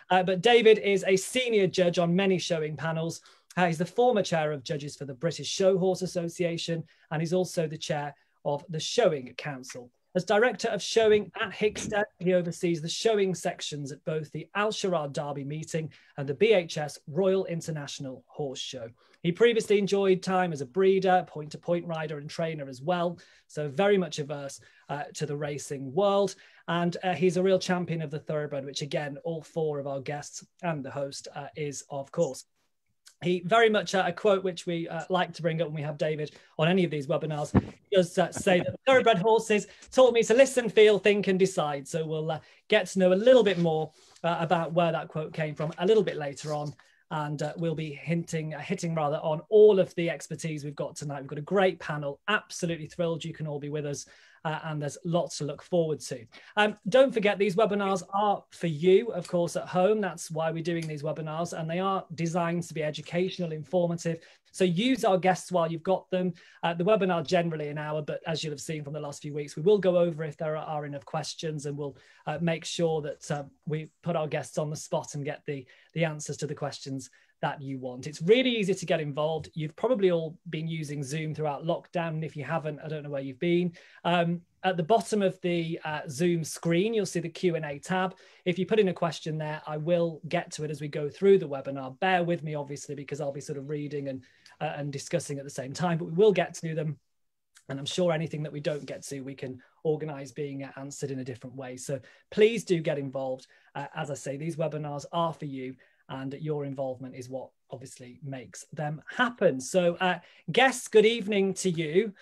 But David is a senior judge on many showing panels. He's the former chair of judges for the British Show Horse Association, and he's also the chair of the Showing Council. As director of showing at Hickstead, he oversees the showing sections at both the Al Sharad Derby meeting and the BHS Royal International Horse Show. He previously enjoyed time as a breeder, point-to-point rider and trainer as well, so very much averse to the racing world. And he's a real champion of the thoroughbred, which again, all four of our guests and the host is, of course. He very much, a quote which we like to bring up when we have David on any of these webinars, does say that thoroughbred horses taught me to listen, feel, think and decide. So we'll get to know a little bit more about where that quote came from a little bit later on. And we'll be hitting on all of the expertise we've got tonight. We've got a great panel, absolutely thrilled you can all be with us. And there's lots to look forward to. Don't forget, these webinars are for you, of course, at home. That's why we're doing these webinars, and they are designed to be educational, informative. So use our guests while you've got them. The webinar generally an hour, but as you'll have seen from the last few weeks, we will go over if there are enough questions, and we'll make sure that we put our guests on the spot and get the answers to the questions that you want. It's really easy to get involved. You've probably all been using Zoom throughout lockdown, and if you haven't, I don't know where you've been. At the bottom of the Zoom screen, you'll see the Q&A tab. If you put in a question there, I will get to it as we go through the webinar. Bear with me, obviously, because I'll be sort of reading and discussing at the same time, but we will get to them. And I'm sure anything that we don't get to, we can organise being answered in a different way. So please do get involved. As I say, these webinars are for you, and your involvement is what obviously makes them happen. So guests, good evening to you.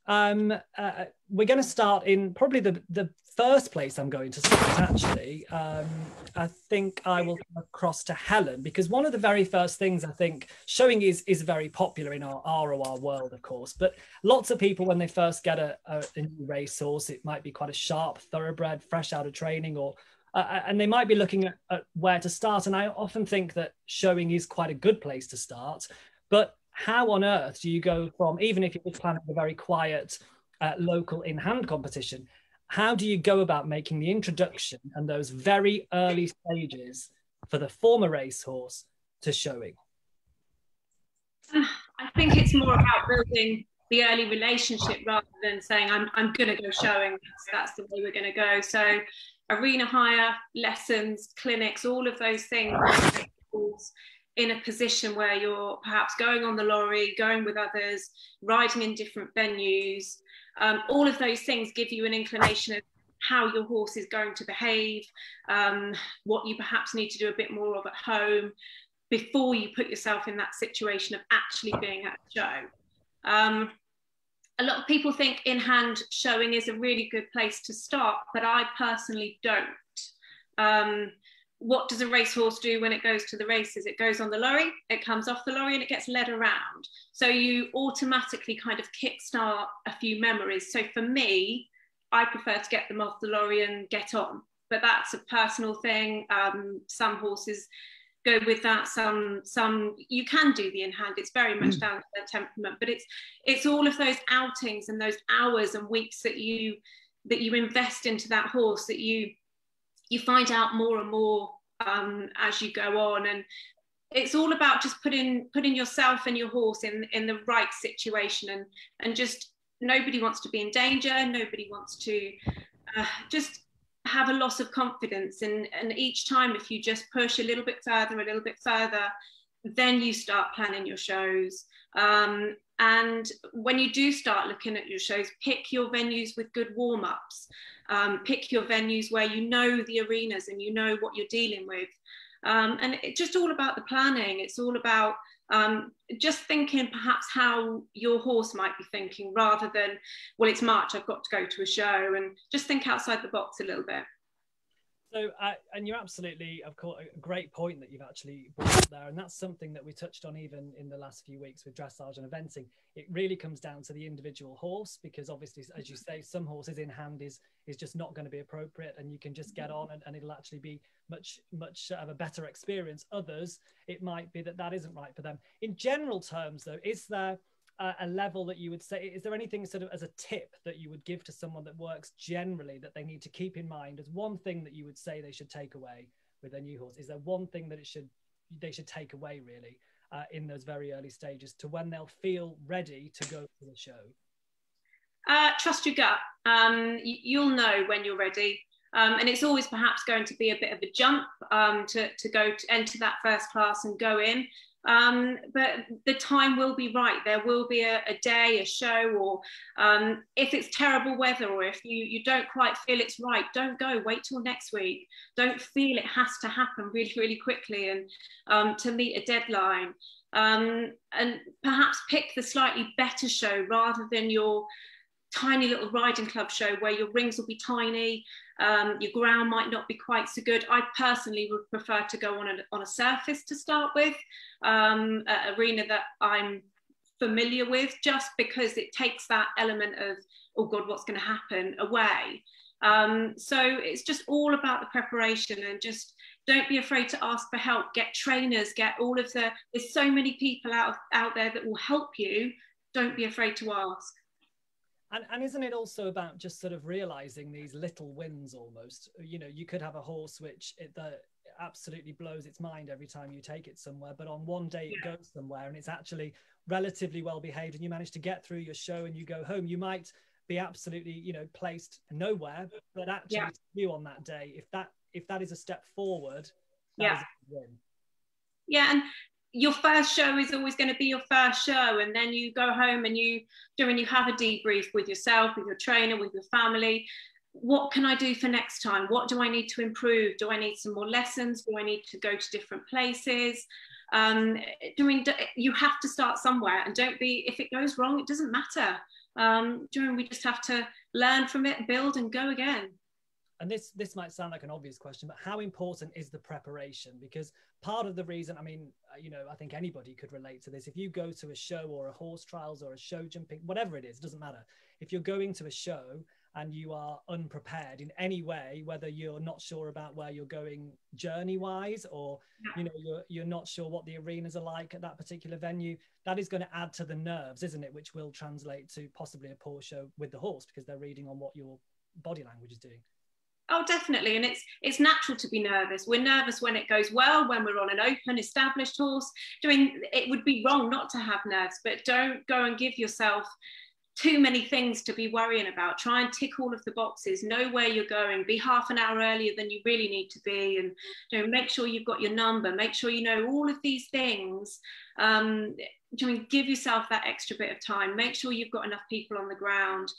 We're going to start in probably the first place I'm going to start, actually. I think I will come across to Helen, because one of the very first things I think showing is very popular in our RoR world, of course, but lots of people, when they first get a new racehorse, it might be quite a sharp thoroughbred, fresh out of training, or and they might be looking at where to start. And I often think that showing is quite a good place to start. But how on earth do you go from, even if you're planning a very quiet local in-hand competition, how do you go about making the introduction and those very early stages for the former racehorse to showing? I think it's more about building the early relationship rather than saying, I'm going to go showing. That's the way we're going to go. So arena hire, lessons, clinics, all of those things in a position where you're perhaps going on the lorry, going with others, riding in different venues. All of those things give you an inclination of how your horse is going to behave, what you perhaps need to do a bit more of at home before you put yourself in that situation of actually being at a show. A lot of people think in-hand showing is a really good place to start, but I personally don't. What does a racehorse do when it goes to the races? It goes on the lorry, it comes off the lorry, and it gets led around. So you automatically kind of kickstart a few memories. So for me, I prefer to get them off the lorry and get on, but that's a personal thing. Some horses go with that. Some you can do the in-hand. It's very much down to their temperament, but it's all of those outings and those hours and weeks that you invest into that horse, that you find out more and more as you go on. And it's all about just putting yourself and your horse in the right situation, and just nobody wants to be in danger. Nobody wants to just have a loss of confidence. And each time, if you just push a little bit further, then you start planning your shows. And when you do start looking at your shows, pick your venues with good warm-ups. Pick your venues where you know the arenas and you know what you're dealing with. And it's just all about the planning. It's all about just thinking perhaps how your horse might be thinking, rather than, well, it's March, I've got to go to a show, and just think outside the box a little bit. So, and you're absolutely, of course, a great point that you've actually brought up there. And that's something that we touched on even in the last few weeks with dressage and eventing. It really comes down to the individual horse, because obviously, as you say, some horses in hand is just not going to be appropriate, and you can just get on and it'll actually be much of a better experience. Others, it might be that isn't right for them. In general terms, though, is there a level that you would say, is there anything sort of as a tip that you would give to someone that works generally that they need to keep in mind as one thing that you would say they should take away with their new horse? Is there one thing that they should take away really in those very early stages to when they'll feel ready to go to the show? Trust your gut. You'll know when you're ready. And it's always perhaps going to be a bit of a jump to enter that first class and go in. But the time will be right. There will be a day, a show, or if it's terrible weather, or if you don't quite feel it's right, don't go. Wait till next week. Don't feel it has to happen really, really quickly and to meet a deadline. And perhaps pick the slightly better show rather than your tiny little riding club show where your rings will be tiny, your ground might not be quite so good. I personally would prefer to go on a surface to start with, an arena that I'm familiar with, just because it takes that element of, oh God, what's going to happen away. So it's just all about the preparation, and just don't be afraid to ask for help. Get trainers, get all of there's so many people out there that will help you. Don't be afraid to ask. And isn't it also about just sort of realizing these little wins almost? You know, you could have a horse which absolutely blows its mind every time you take it somewhere, but on one day it goes somewhere and it's actually relatively well behaved, and you manage to get through your show and you go home. You might be absolutely, you know, placed nowhere, but actually you on that day, if that is a step forward, that is a win. Yeah, and your first show is always going to be your first show, and then you go home and you have a debrief with yourself, with your trainer, with your family. What can I do for next time? What do I need to improve? Do I need some more lessons? Do I need to go to different places? You have to start somewhere, and if it goes wrong, it doesn't matter. We just have to learn from it, build, and go again. And this might sound like an obvious question, but how important is the preparation? Because part of the reason, I mean, you know, I think anybody could relate to this. If you go to a show or a horse trials or a show jumping, whatever it is, it doesn't matter. If you're going to a show and you are unprepared in any way, whether you're not sure about where you're going journey-wise, or you know, you're not sure what the arenas are like at that particular venue, that is going to add to the nerves, isn't it? Which will translate to possibly a poor show with the horse, because they're reading on what your body language is doing. Oh, definitely. And it's natural to be nervous. We're nervous when it goes well, when we're on an open, established horse. It would be wrong not to have nerves, but don't go and give yourself too many things to be worrying about. Try and tick all of the boxes, know where you're going, be half an hour earlier than you really need to be, and make sure you've got your number, make sure you know all of these things. Give yourself that extra bit of time, make sure you've got enough people on the ground.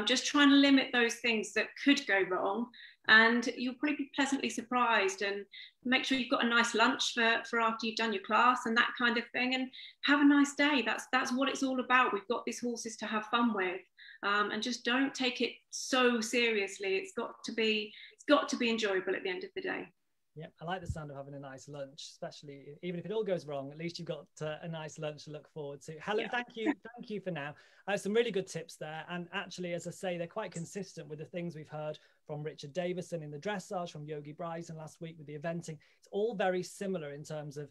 Just trying to limit those things that could go wrong, and you'll probably be pleasantly surprised. And make sure you've got a nice lunch for after you've done your class and that kind of thing, and have a nice day. That's what it's all about. We've got these horses to have fun with, and just don't take it so seriously. It's got to be enjoyable at the end of the day. Yeah, I like the sound of having a nice lunch, especially even if it all goes wrong, at least you've got a nice lunch to look forward to. Helen, thank you for now. Some really good tips there. And actually, as I say, they're quite consistent with the things we've heard from Richard Davison in the dressage, from Yogi Bryson last week with the eventing. It's all very similar in terms of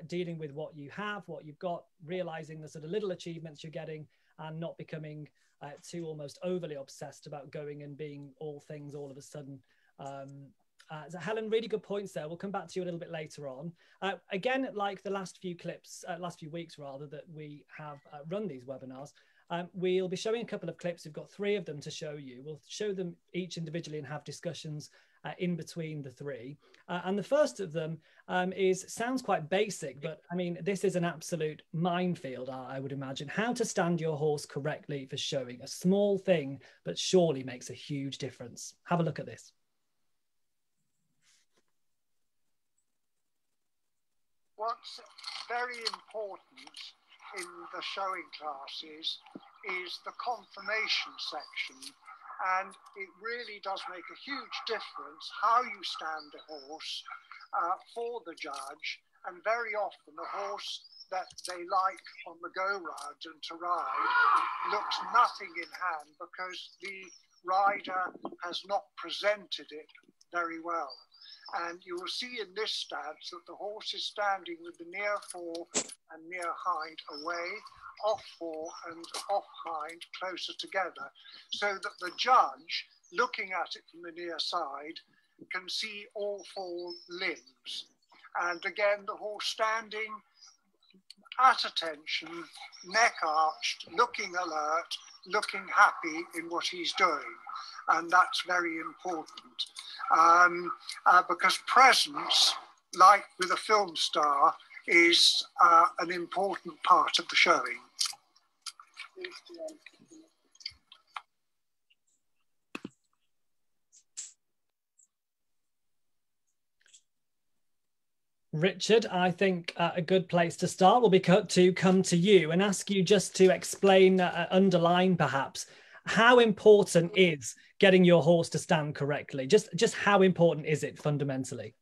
dealing with what you have, what you've got, realizing the sort of little achievements you're getting, and not becoming too almost overly obsessed about going and being all things all of a sudden. So Helen, really good points there. We'll come back to you a little bit later on. Again, like the last few weeks rather, that we have run these webinars, we'll be showing a couple of clips. We've got 3 of them to show you. We'll show them each individually and have discussions in between the 3. And the first of them sounds quite basic, but I mean, this is an absolute minefield, I would imagine. How to stand your horse correctly for showing. A small thing, but surely makes a huge difference. Have a look at this. What's very important in the showing classes is the confirmation section, and it really does make a huge difference how you stand a horse for the judge. And very often the horse that they like on the go round and to ride looks nothing in hand because the rider has not presented it very well. And you will see in this stance that the horse is standing with the near fore and near hind away, off fore and off hind closer together, so that the judge, looking at it from the near side, can see all four limbs. And again, the horse standing at attention, neck arched, looking alert, looking happy in what he's doing. And that's very important because presence, like with a film star, is an important part of the showing. Richard, I think a good place to start will be to come to you and ask you just to explain, underline perhaps, how important is getting your horse to stand correctly? Just how important is it fundamentally?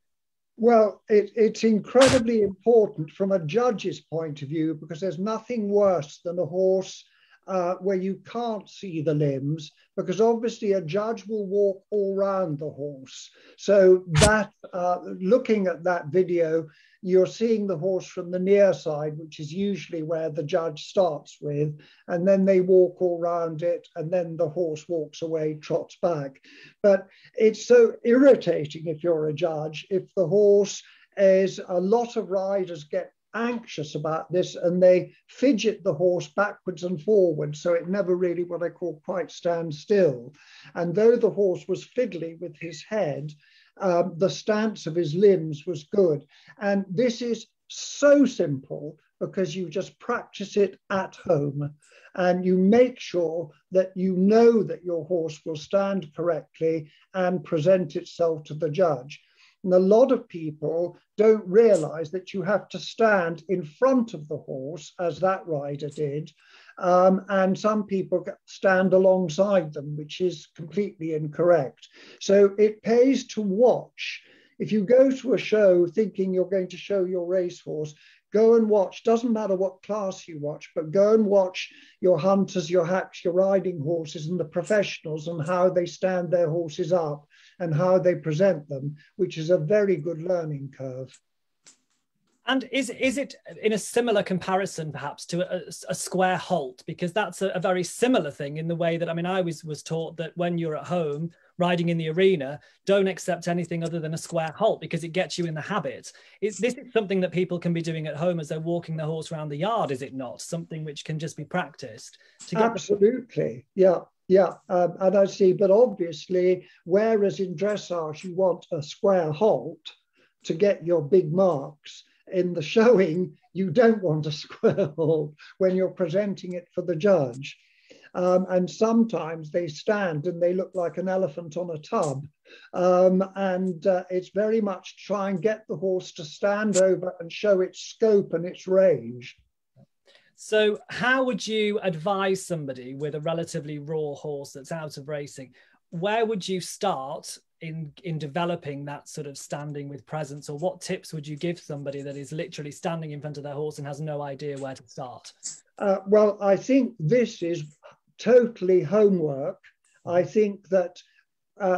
Well, it's incredibly important from a judge's point of view, because there's nothing worse than a horse where you can't see the limbs, because obviously a judge will walk all around the horse. So that looking at that video, you're seeing the horse from the near side, which is usually where the judge starts with, and then they walk all around it, and then the horse walks away, trots back. But it's so irritating if you're a judge, if the horse is, a lot of riders get anxious about this and they fidget the horse backwards and forwards, so it never really, what I call, quite stands still. And though the horse was fiddly with his head, the stance of his limbs was good. And this is so simple because you just practice it at home and you make sure that you know that your horse will stand correctly and present itself to the judge. And a lot of people don't realize that you have to stand in front of the horse, as that rider did. And some people stand alongside them, which is completely incorrect. So it pays to watch. If you go to a show thinking you're going to show your racehorse, go and watch, doesn't matter what class you watch, but go and watch your hunters, your hacks, your riding horses and the professionals and how they stand their horses up and how they present them, which is a very good learning curve. And is it in a similar comparison perhaps to a square halt? Because that's a very similar thing in the way that, I mean, I was taught that when you're at home riding in the arena, don't accept anything other than a square halt because it gets you in the habit. This is something that people can be doing at home as they're walking their horse around the yard, is it not? Something which can just be practiced. Absolutely, yeah. Yeah, and I see, but obviously, whereas in dressage you want a square halt to get your big marks, in the showing you don't want a square halt when you're presenting it for the judge. And sometimes they stand and they look like an elephant on a tub. It's very much try and get the horse to stand over and show its scope and its range. So how would you advise somebody with a relatively raw horse that's out of racing? Where would you start in developing that sort of standing with presence, or what tips would you give somebody that is literally standing in front of their horse and has no idea where to start? Well, I think this is totally homework. I think that,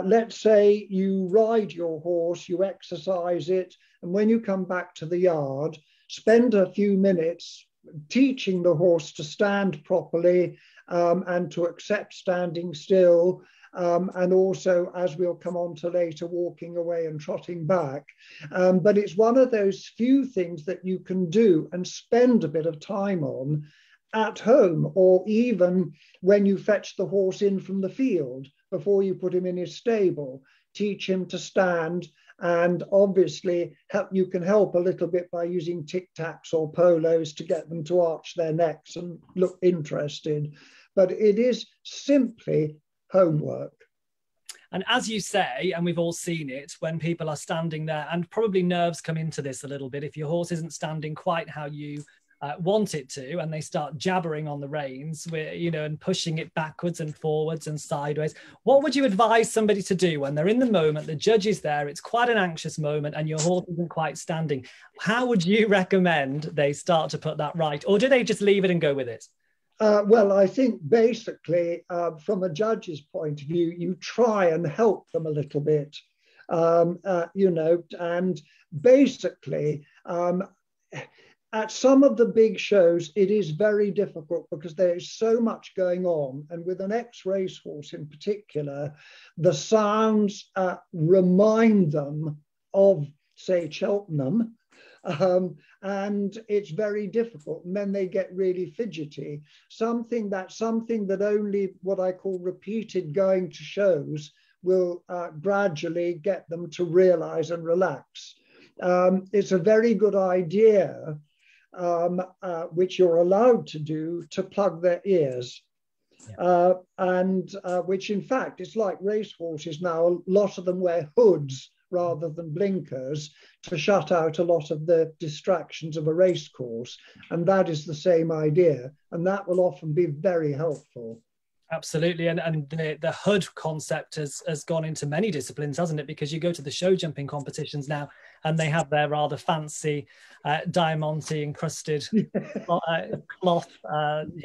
let's say you ride your horse, you exercise it, and when you come back to the yard, spend a few minutes teaching the horse to stand properly and to accept standing still, and also, as we'll come on to later, walking away and trotting back. But it's one of those few things that you can do and spend a bit of time on at home, or even when you fetch the horse in from the field before you put him in his stable. Teach him to stand. And obviously you can help a little bit by using tic-tacs or polos to get them to arch their necks and look interested. But it is simply homework. And as you say, and we've all seen it, when people are standing there, and probably nerves come into this a little bit, if your horse isn't standing quite how you want it to, and they start jabbering on the reins, and pushing it backwards and forwards and sideways. What would you advise somebody to do when they're in the moment, the judge is there, it's quite an anxious moment, and your horse isn't quite standing? How would you recommend they start to put that right? Or do they just leave it and go with it? Well, I think basically, from a judge's point of view, you try and help them a little bit, and basically, at some of the big shows, it is very difficult because there is so much going on. And with an ex-racehorse in particular, the sounds remind them of, say, Cheltenham. And it's very difficult. And then they get really fidgety. Something that only what I call repeated going to shows will gradually get them to realize and relax. It's a very good idea, which you're allowed to do, to plug their ears. Yeah. Which in fact, it's like racehorses now, a lot of them wear hoods rather than blinkers to shut out a lot of the distractions of a race course. And that is the same idea. And that will often be very helpful. Absolutely. And the hood concept has gone into many disciplines, hasn't it? Because you go to the show jumping competitions now and they have their rather fancy diamante encrusted cloth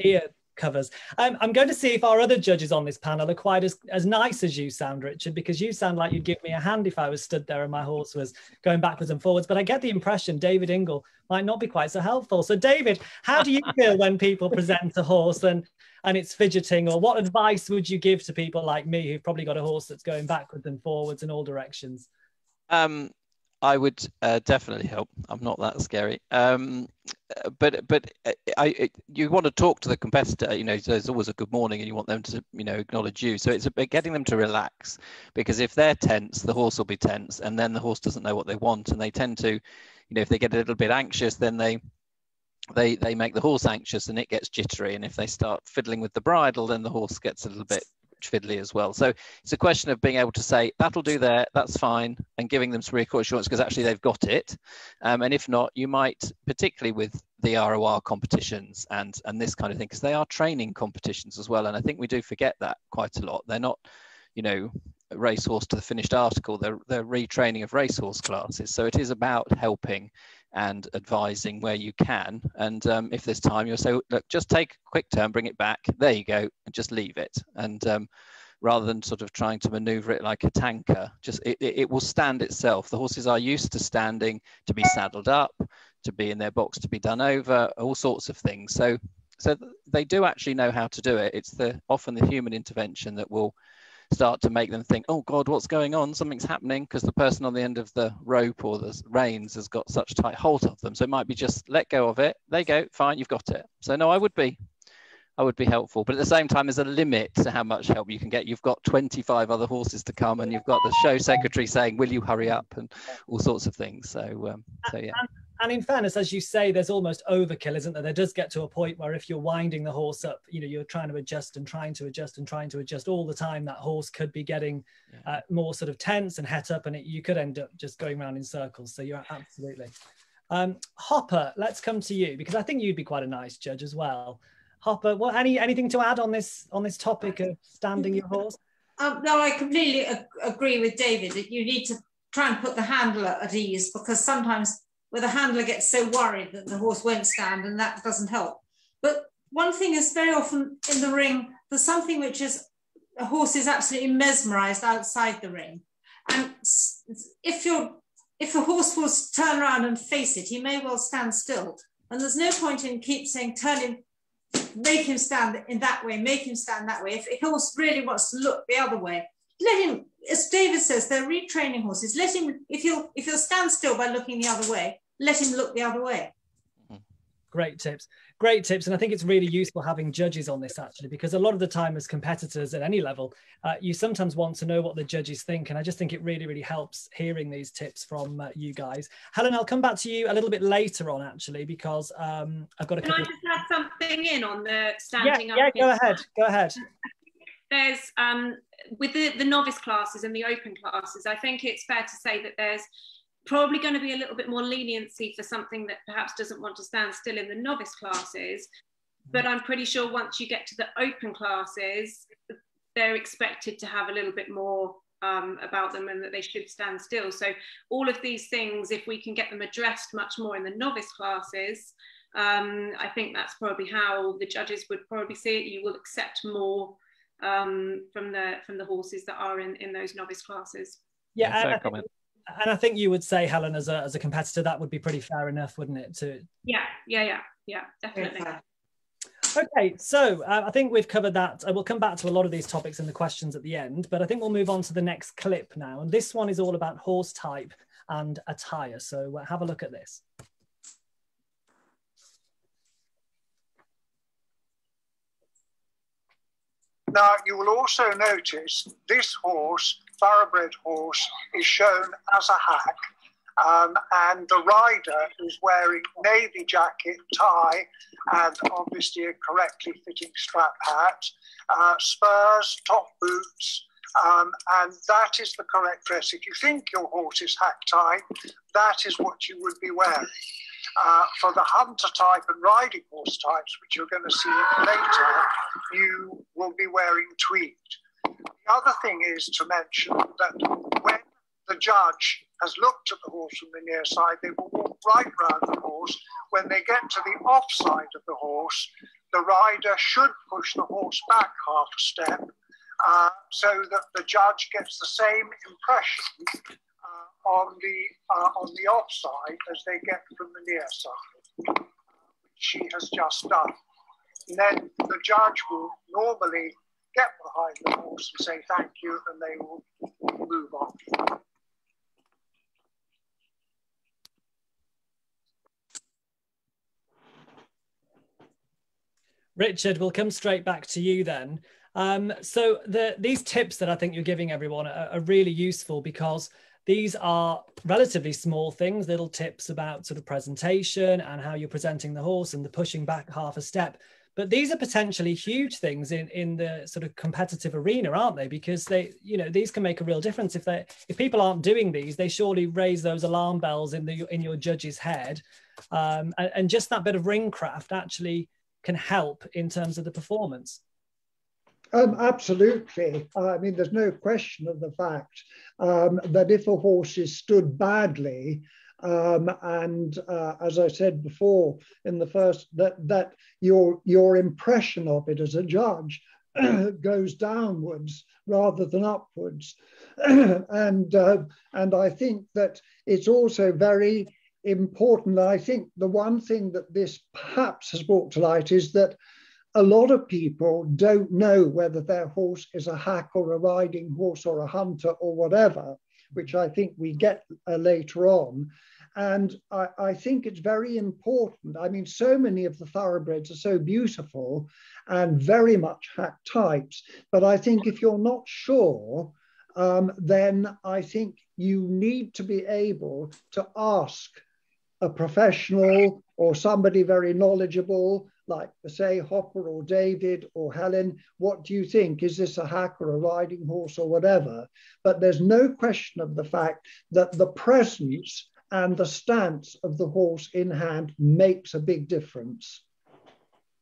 ear covers. I'm going to see if our other judges on this panel are quite as nice as you sound, Richard, because you sound like you'd give me a hand if I was stood there and my horse was going backwards and forwards. But I get the impression David Ingle might not be quite so helpful. So David, how do you feel when people present a horse and it's fidgeting, or what advice would you give to people like me who've probably got a horse that's going backwards and forwards in all directions? I would definitely help. I'm not that scary. But you want to talk to the competitor, you know, there's always a good morning and you want them to, you know, acknowledge you. So it's about getting them to relax, because if they're tense, the horse will be tense, and then the horse doesn't know what they want. And they tend to, you know, if they get a little bit anxious, then they make the horse anxious and it gets jittery. And if they start fiddling with the bridle, then the horse gets a little bit fiddly as well. So it's a question of being able to say, that'll do there, that's fine, and giving them some reassurance because actually they've got it. And if not, you might, particularly with the RoR competitions and this kind of thing, because they are training competitions as well. And I think we do forget that quite a lot. They're not, you know, a racehorse to the finished article, they're retraining of racehorse classes. So it is about helping and advising where you can. And if there's time, you'll say, look, just take a quick turn, bring it back, there you go, and just leave it. And rather than sort of trying to maneuver it like a tanker, just it will stand itself. The horses are used to standing, to be saddled up, to be in their box, to be done over, all sorts of things. So they do actually know how to do it. It's often the human intervention that will start to make them think, oh God, what's going on? Something's happening, because the person on the end of the rope or the reins has got such tight hold of them. So it might be just let go of it. There you go, fine, you've got it. So no, I would be helpful, but at the same time, there's a limit to how much help you can get. You've got 25 other horses to come, and you've got the show secretary saying, will you hurry up, and all sorts of things. So yeah. And in fairness, as you say, there's almost overkill, isn't there? There does get to a point where if you're winding the horse up, you know, you're trying to adjust and trying to adjust and trying to adjust all the time. That horse could be getting more sort of tense and het up, and you could end up just going around in circles. So you're absolutely. Hopper, let's come to you, because I think you'd be quite a nice judge as well. Hopper, anything to add on this topic of standing your horse? No, I completely agree with David that you need to try and put the handler at ease, because sometimes where the handler gets so worried that the horse won't stand, and that doesn't help. But one thing is, very often in the ring, there's something which is, a horse is absolutely mesmerized outside the ring. And if the horse will turn around and face it, he may well stand still. And there's no point in keep saying, turn him, make him stand in that way, make him stand that way. If a horse really wants to look the other way, let him, as David says, they're retraining horses. Let him, if he'll stand still by looking the other way, let him look the other way. Great tips. And I think it's really useful having judges on this, actually, because a lot of the time as competitors at any level, you sometimes want to know what the judges think. And I just think it really, really helps hearing these tips from you guys. Helen, I'll come back to you a little bit later on, actually, because I've got a couple. Can I just add something in on the standing up? Yeah, go ahead. There's, with the novice classes and the open classes, I think it's fair to say that there's probably going to be a little bit more leniency for something that perhaps doesn't want to stand still in the novice classes. But I'm pretty sure once you get to the open classes, they're expected to have a little bit more about them, and that they should stand still. So all of these things, if we can get them addressed much more in the novice classes, I think that's probably how the judges would probably see it. You will accept more from the horses that are in those novice classes. Yeah, fair comment. And I think you would say, Helen, as a competitor, that would be pretty fair enough, wouldn't it? Yeah, definitely. Okay, so I think we've covered that. We'll come back to a lot of these topics in the questions at the end, but I think we'll move on to the next clip now. And this one is all about horse type and attire. So have a look at this. Now, you will also notice this horse, thoroughbred horse, is shown as a hack. And the rider is wearing navy jacket, tie, and obviously a correctly fitting strap hat, spurs, top boots, and that is the correct dress. If you think your horse is hack type, that is what you would be wearing. For the hunter type and riding horse types, which you're going to see later, you will be wearing tweed. The other thing is to mention that when the judge has looked at the horse from the near side, they will walk right round the horse. When they get to the off side of the horse, the rider should push the horse back half a step so that the judge gets the same impression on the off side as they get from the near side, which she has just done. And then the judge will normally get behind the horse and say thank you, and they will move on. Richard, we'll come straight back to you then. So these tips that I think you're giving everyone are really useful, because these are relatively small things, little tips about sort of presentation and how you're presenting the horse and the pushing back half a step. But these are potentially huge things in the sort of competitive arena, aren't they? Because these can make a real difference. If people aren't doing these, they surely raise those alarm bells in your judge's head. And just that bit of ring craft actually can help in terms of the performance. Absolutely. I mean, there's no question of the fact that if a horse is stood badly, and as I said before in the first, that your impression of it as a judge goes downwards rather than upwards. And I think that it's also very important. I think the one thing that this perhaps has brought to light is that a lot of people don't know whether their horse is a hack or a riding horse or a hunter or whatever, which I think we get later on. And I think it's very important. I mean, so many of the thoroughbreds are so beautiful and very much hack types. But I think if you're not sure, then I think you need to be able to ask a professional or somebody very knowledgeable, like say Hopper or David or Helen, what do you think? Is this a hack or a riding horse or whatever? But there's no question of the fact that the presence and the stance of the horse in hand makes a big difference.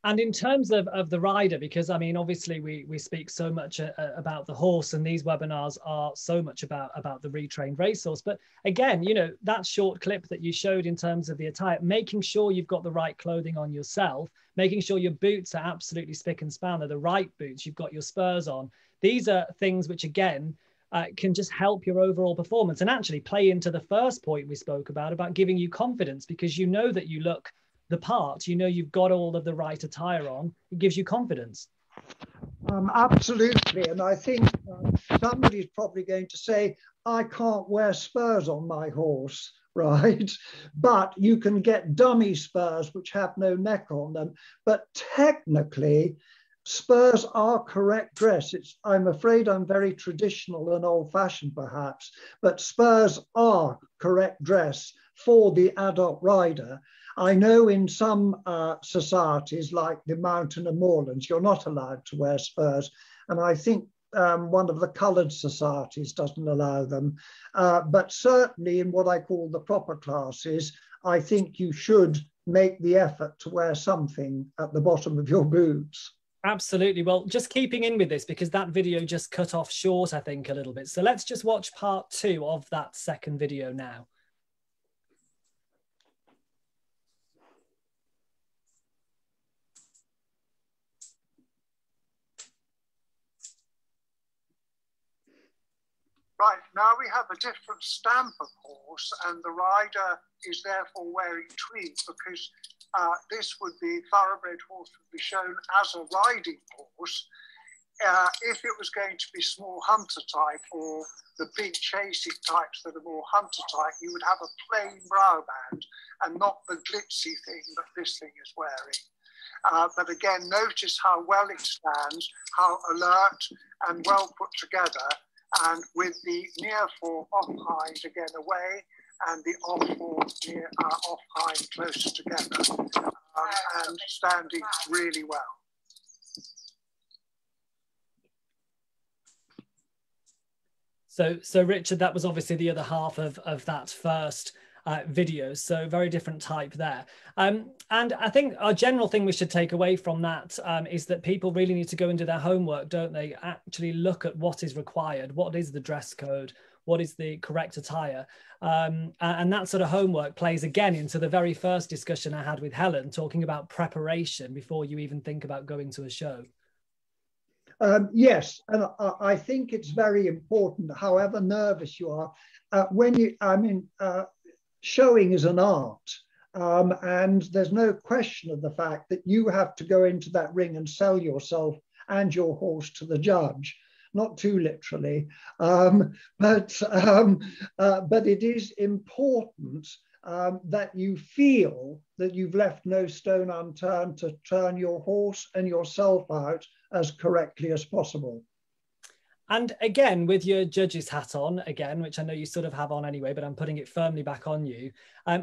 And in terms of the rider, because I mean, obviously we speak so much about the horse, and these webinars are so much about the retrained racehorse. But again, that short clip that you showed in terms of the attire, making sure you've got the right clothing on yourself, making sure your boots are absolutely spick and span, they're the right boots, you've got your spurs on. These are things which, again, can just help your overall performance and actually play into the first point we spoke about giving you confidence, because you know that you look the part, you've got all of the right attire on, it gives you confidence. Absolutely. And I think somebody's probably going to say, I can't wear spurs on my horse, right? But you can get dummy spurs which have no neck on them. But technically, spurs are correct dress. I'm afraid I'm very traditional and old-fashioned perhaps, but spurs are correct dress for the adult rider. I know in some societies like the mountain and moorlands, you're not allowed to wear spurs. And I think one of the coloured societies doesn't allow them. But certainly in what I call the proper classes, I think you should make the effort to wear something at the bottom of your boots. Absolutely. Well, just keeping in with this, because that video just cut off short, I think, a little bit. So let's just watch part 2 of that second video now. Right, now we have a different stamp of horse, and the rider is therefore wearing tweed, because this would be, thoroughbred horse would be shown as a riding horse. If it was going to be small hunter type, or the big chasing types that are more hunter type, you would have a plain brow band and not the glitzy thing that this thing is wearing. But again, notice how well it stands, how alert and well put together, and with the near fore off hind again away, and the off fore near off hind closer together, and standing really well. So Richard, that was obviously the other half of that first video. So very different type there. And I think our general thing we should take away from that is that people really need to go and do their homework, don't they? Actually look at what is required, what is the dress code, what is the correct attire. And that sort of homework plays again into the very first discussion I had with Helen, talking about preparation before you even think about going to a show. Yes, and I think it's very important, however nervous you are, showing is an art, and there's no question of the fact that you have to go into that ring and sell yourself and your horse to the judge, not too literally, but it is important that you feel that you've left no stone unturned to turn your horse and yourself out as correctly as possible. And again, with your judge's hat on, again, which I know you sort of have on anyway, but I'm putting it firmly back on you,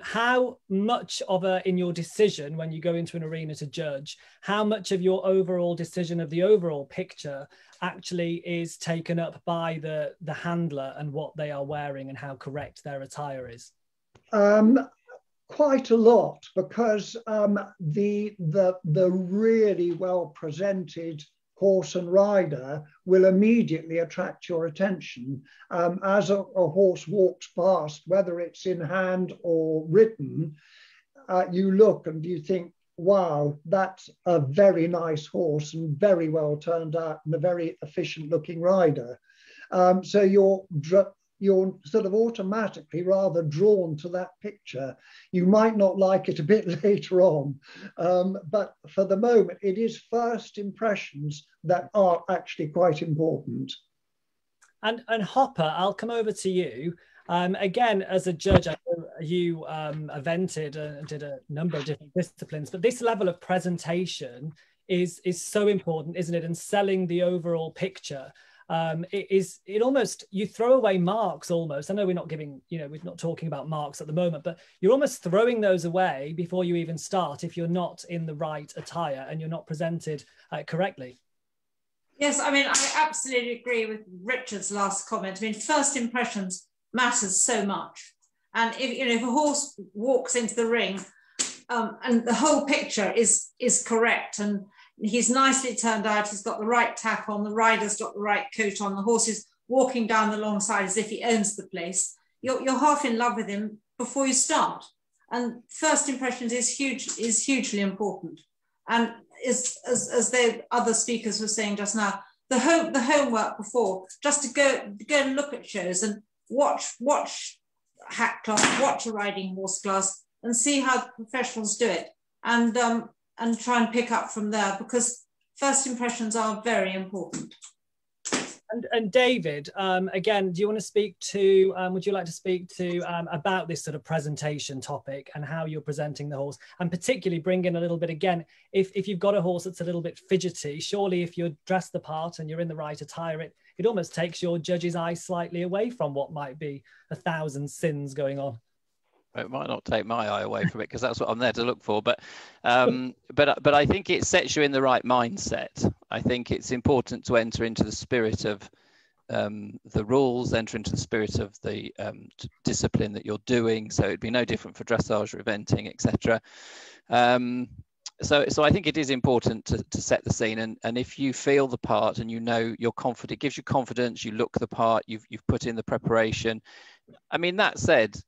how much of in your decision when you go into an arena to judge, how much of your overall decision of the overall picture actually is taken up by the handler and what they are wearing and how correct their attire is? Quite a lot, because the really well presented horse and rider will immediately attract your attention. As a horse walks past, whether it's in hand or ridden, you look and you think, wow, that's a very nice horse and very well turned out and a very efficient looking rider. So you're sort of automatically rather drawn to that picture. You might not like it a bit later on, but for the moment, it is first impressions that are actually quite important. And Hopper, I'll come over to you. Again, as a judge, I know you evented and did a number of different disciplines, but this level of presentation is so important, isn't it? And selling the overall picture. It almost, you throw away marks almost. I know we're not giving, we're not talking about marks at the moment, but you're almost throwing those away before you even start if you're not in the right attire and you're not presented correctly. Yes, I mean, I absolutely agree with Richard's last comment. I mean, first impressions matters so much. And if a horse walks into the ring and the whole picture is correct and he's nicely turned out, he's got the right tack on, the rider's got the right coat on, the horse is walking down the long side as if he owns the place, you're half in love with him before you start. And first impressions is hugely important. And as the other speakers were saying just now, the homework before, just to go and look at shows and watch hack class, watch a riding horse class and see how the professionals do it. And try and pick up from there, because first impressions are very important. And David, again, do you want to speak to, would you like to speak to about this sort of presentation topic and how you're presenting the horse, and particularly bring in a little bit again, if you've got a horse that's a little bit fidgety, surely if you're dressed the part and you're in the right attire, it almost takes your judge's eye slightly away from what might be 1,000 sins going on. It might not take my eye away from it, because that's what I'm there to look for. But I think it sets you in the right mindset. I think it's important to enter into the spirit of the rules, enter into the spirit of the discipline that you're doing. So it'd be no different for dressage or eventing, etc. So I think it is important to set the scene. And if you feel the part and you're confident, it gives you confidence. You look the part. You've put in the preparation. I mean, that said,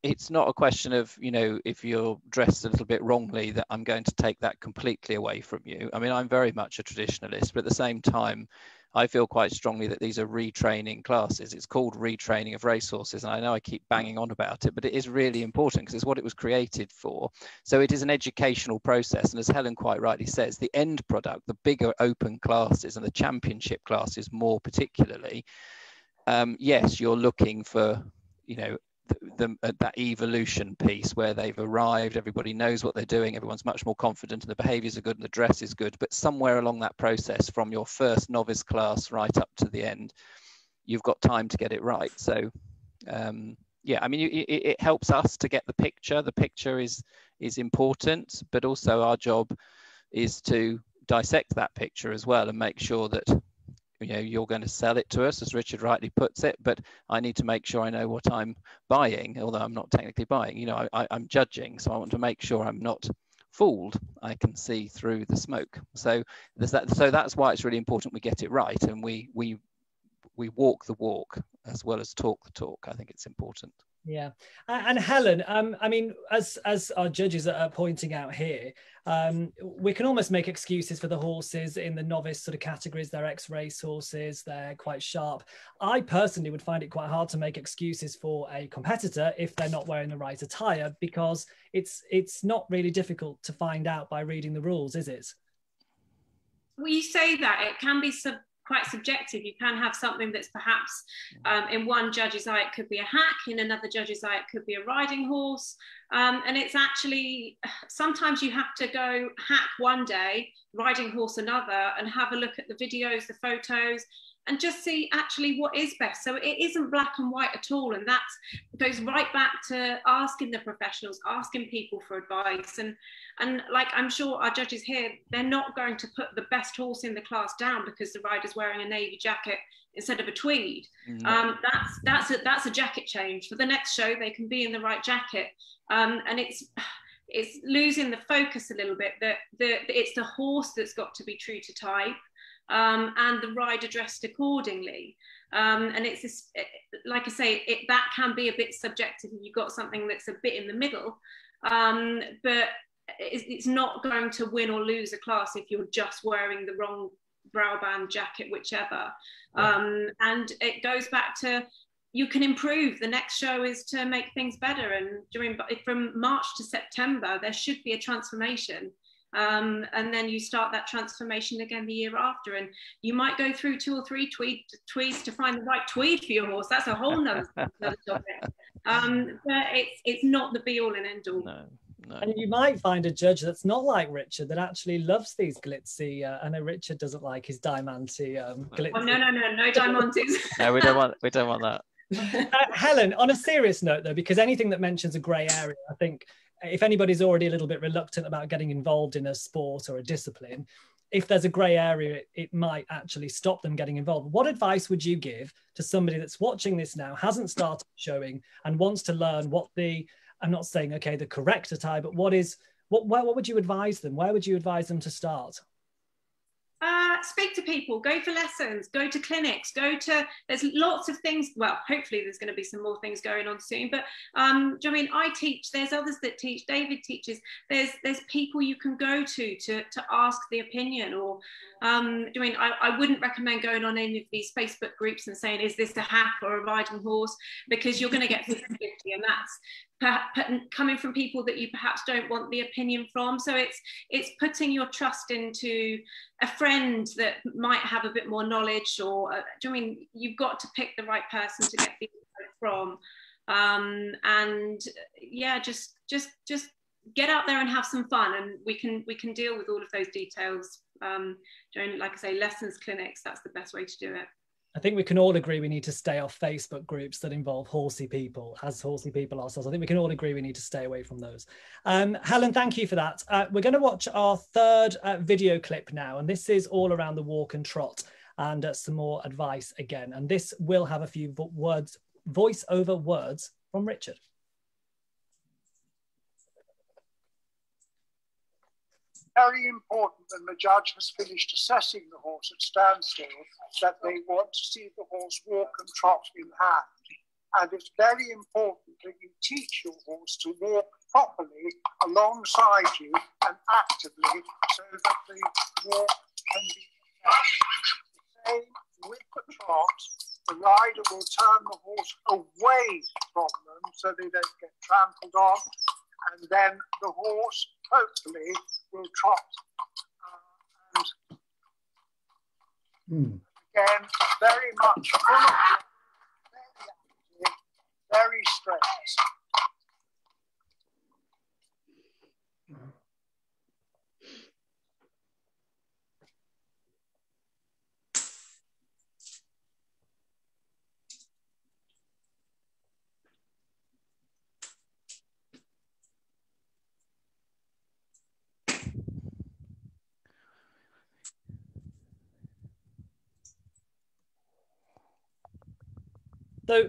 it's not a question of, if you're dressed a little bit wrongly, that I'm going to take that completely away from you. I mean, I'm very much a traditionalist, but at the same time, I feel quite strongly that these are retraining classes. It's called retraining of racehorses, and I know I keep banging on about it, but it is really important because it's what it was created for. So it is an educational process, and as Helen quite rightly says, the end product, the bigger open classes and the championship classes more particularly, yes, you're looking for, you know, that evolution piece where they've arrived, everybody knows what they're doing, everyone's much more confident and the behaviours are good and the dress is good, but somewhere along that process from your first novice class right up to the end, you've got time to get it right. So yeah, I mean, it helps us to get the picture. The picture is important, but also our job is to dissect that picture as well and make sure that, you know, you're going to sell it to us, as Richard rightly puts it, but I need to make sure I know what I'm buying, although I'm not technically buying. You know, I'm judging, so I want to make sure I'm not fooled. I can see through the smoke. So there's that. So that's why it's really important we get it right, and we walk the walk as well as talk the talk. I think it's important. Yeah, and Helen, I mean, as our judges are pointing out here, we can almost make excuses for the horses in the novice sort of categories. They're ex-race horses, they're quite sharp. I personally would find it quite hard to make excuses for a competitor if they're not wearing the right attire, because it's not really difficult to find out by reading the rules, is it? Well, you say that, it can be quite subjective. You can have something that's perhaps in one judge's eye it could be a hack, in another judge's eye it could be a riding horse, and it's actually, sometimes you have to go hack one day, riding horse another, and have a look at the videos, the photos, and just see actually what is best. So it isn't black and white at all, and that goes right back to asking the professionals, asking people for advice, and like, I'm sure our judges here, they're not going to put the best horse in the class down because the rider's wearing a navy jacket instead of a tweed. That's a jacket change. For the next show, they can be in the right jacket, and it's losing the focus a little bit, that it's the horse that's got to be true to type, and the rider dressed accordingly. And it's this, like I say, that can be a bit subjective. You've got something that's a bit in the middle, but it's not going to win or lose a class if you're just wearing the wrong brow band, jacket, whichever. And it goes back to, you can improve. The next show is to make things better, and from March to September there should be a transformation, and then you start that transformation again the year after, and you might go through 2 or 3 tweeds to find the right tweed for your horse. That's a whole nother topic. But it's not the be all and end all. No. And you might find a judge that's not like Richard, that actually loves these glitzy. I know Richard doesn't like his diamante glitzy. Oh, no diamantes. No, we don't want that. Helen, on a serious note though, because anything that mentions a grey area, I think if anybody's already a little bit reluctant about getting involved in a sport or a discipline, if there's a grey area, it might actually stop them getting involved. What advice would you give to somebody that's watching this now, hasn't started showing, and wants to learn what I'm not saying, okay, the correct attire, but what would you advise them? Where would you advise them to start? Speak to people, go for lessons, go to clinics, there's lots of things. Well, hopefully there's going to be some more things going on soon, but I mean, I teach, there's others that teach, David teaches, there's people you can go to ask the opinion, or I wouldn't recommend going on any of these Facebook groups and saying, is this a hack or a riding horse? Because you're going to get 50-50, and that's coming from people that you perhaps don't want the opinion from. So it's putting your trust into a friend that might have a bit more knowledge, or you've got to pick the right person to get the info from, and yeah, just get out there and have some fun, and we can deal with all of those details. Like I say, lessons, clinics, that's the best way to do it. I think we can all agree we need to stay off Facebook groups that involve horsey people, as horsey people ourselves. I think we can all agree we need to stay away from those. Helen, thank you for that. We're going to watch our third video clip now, and this is all around the walk and trot, and some more advice again. And this will have a few voice-over words from Richard. Very important when the judge has finished assessing the horse at standstill that they want to see the horse walk and trot in hand. And it's very important that you teach your horse to walk properly alongside you and actively, so that the walk can be the same with the trot, the rider will turn the horse away from them so they don't get trampled on, and then the horse hopefully will trot. Again, very much full of life, very active, very straight.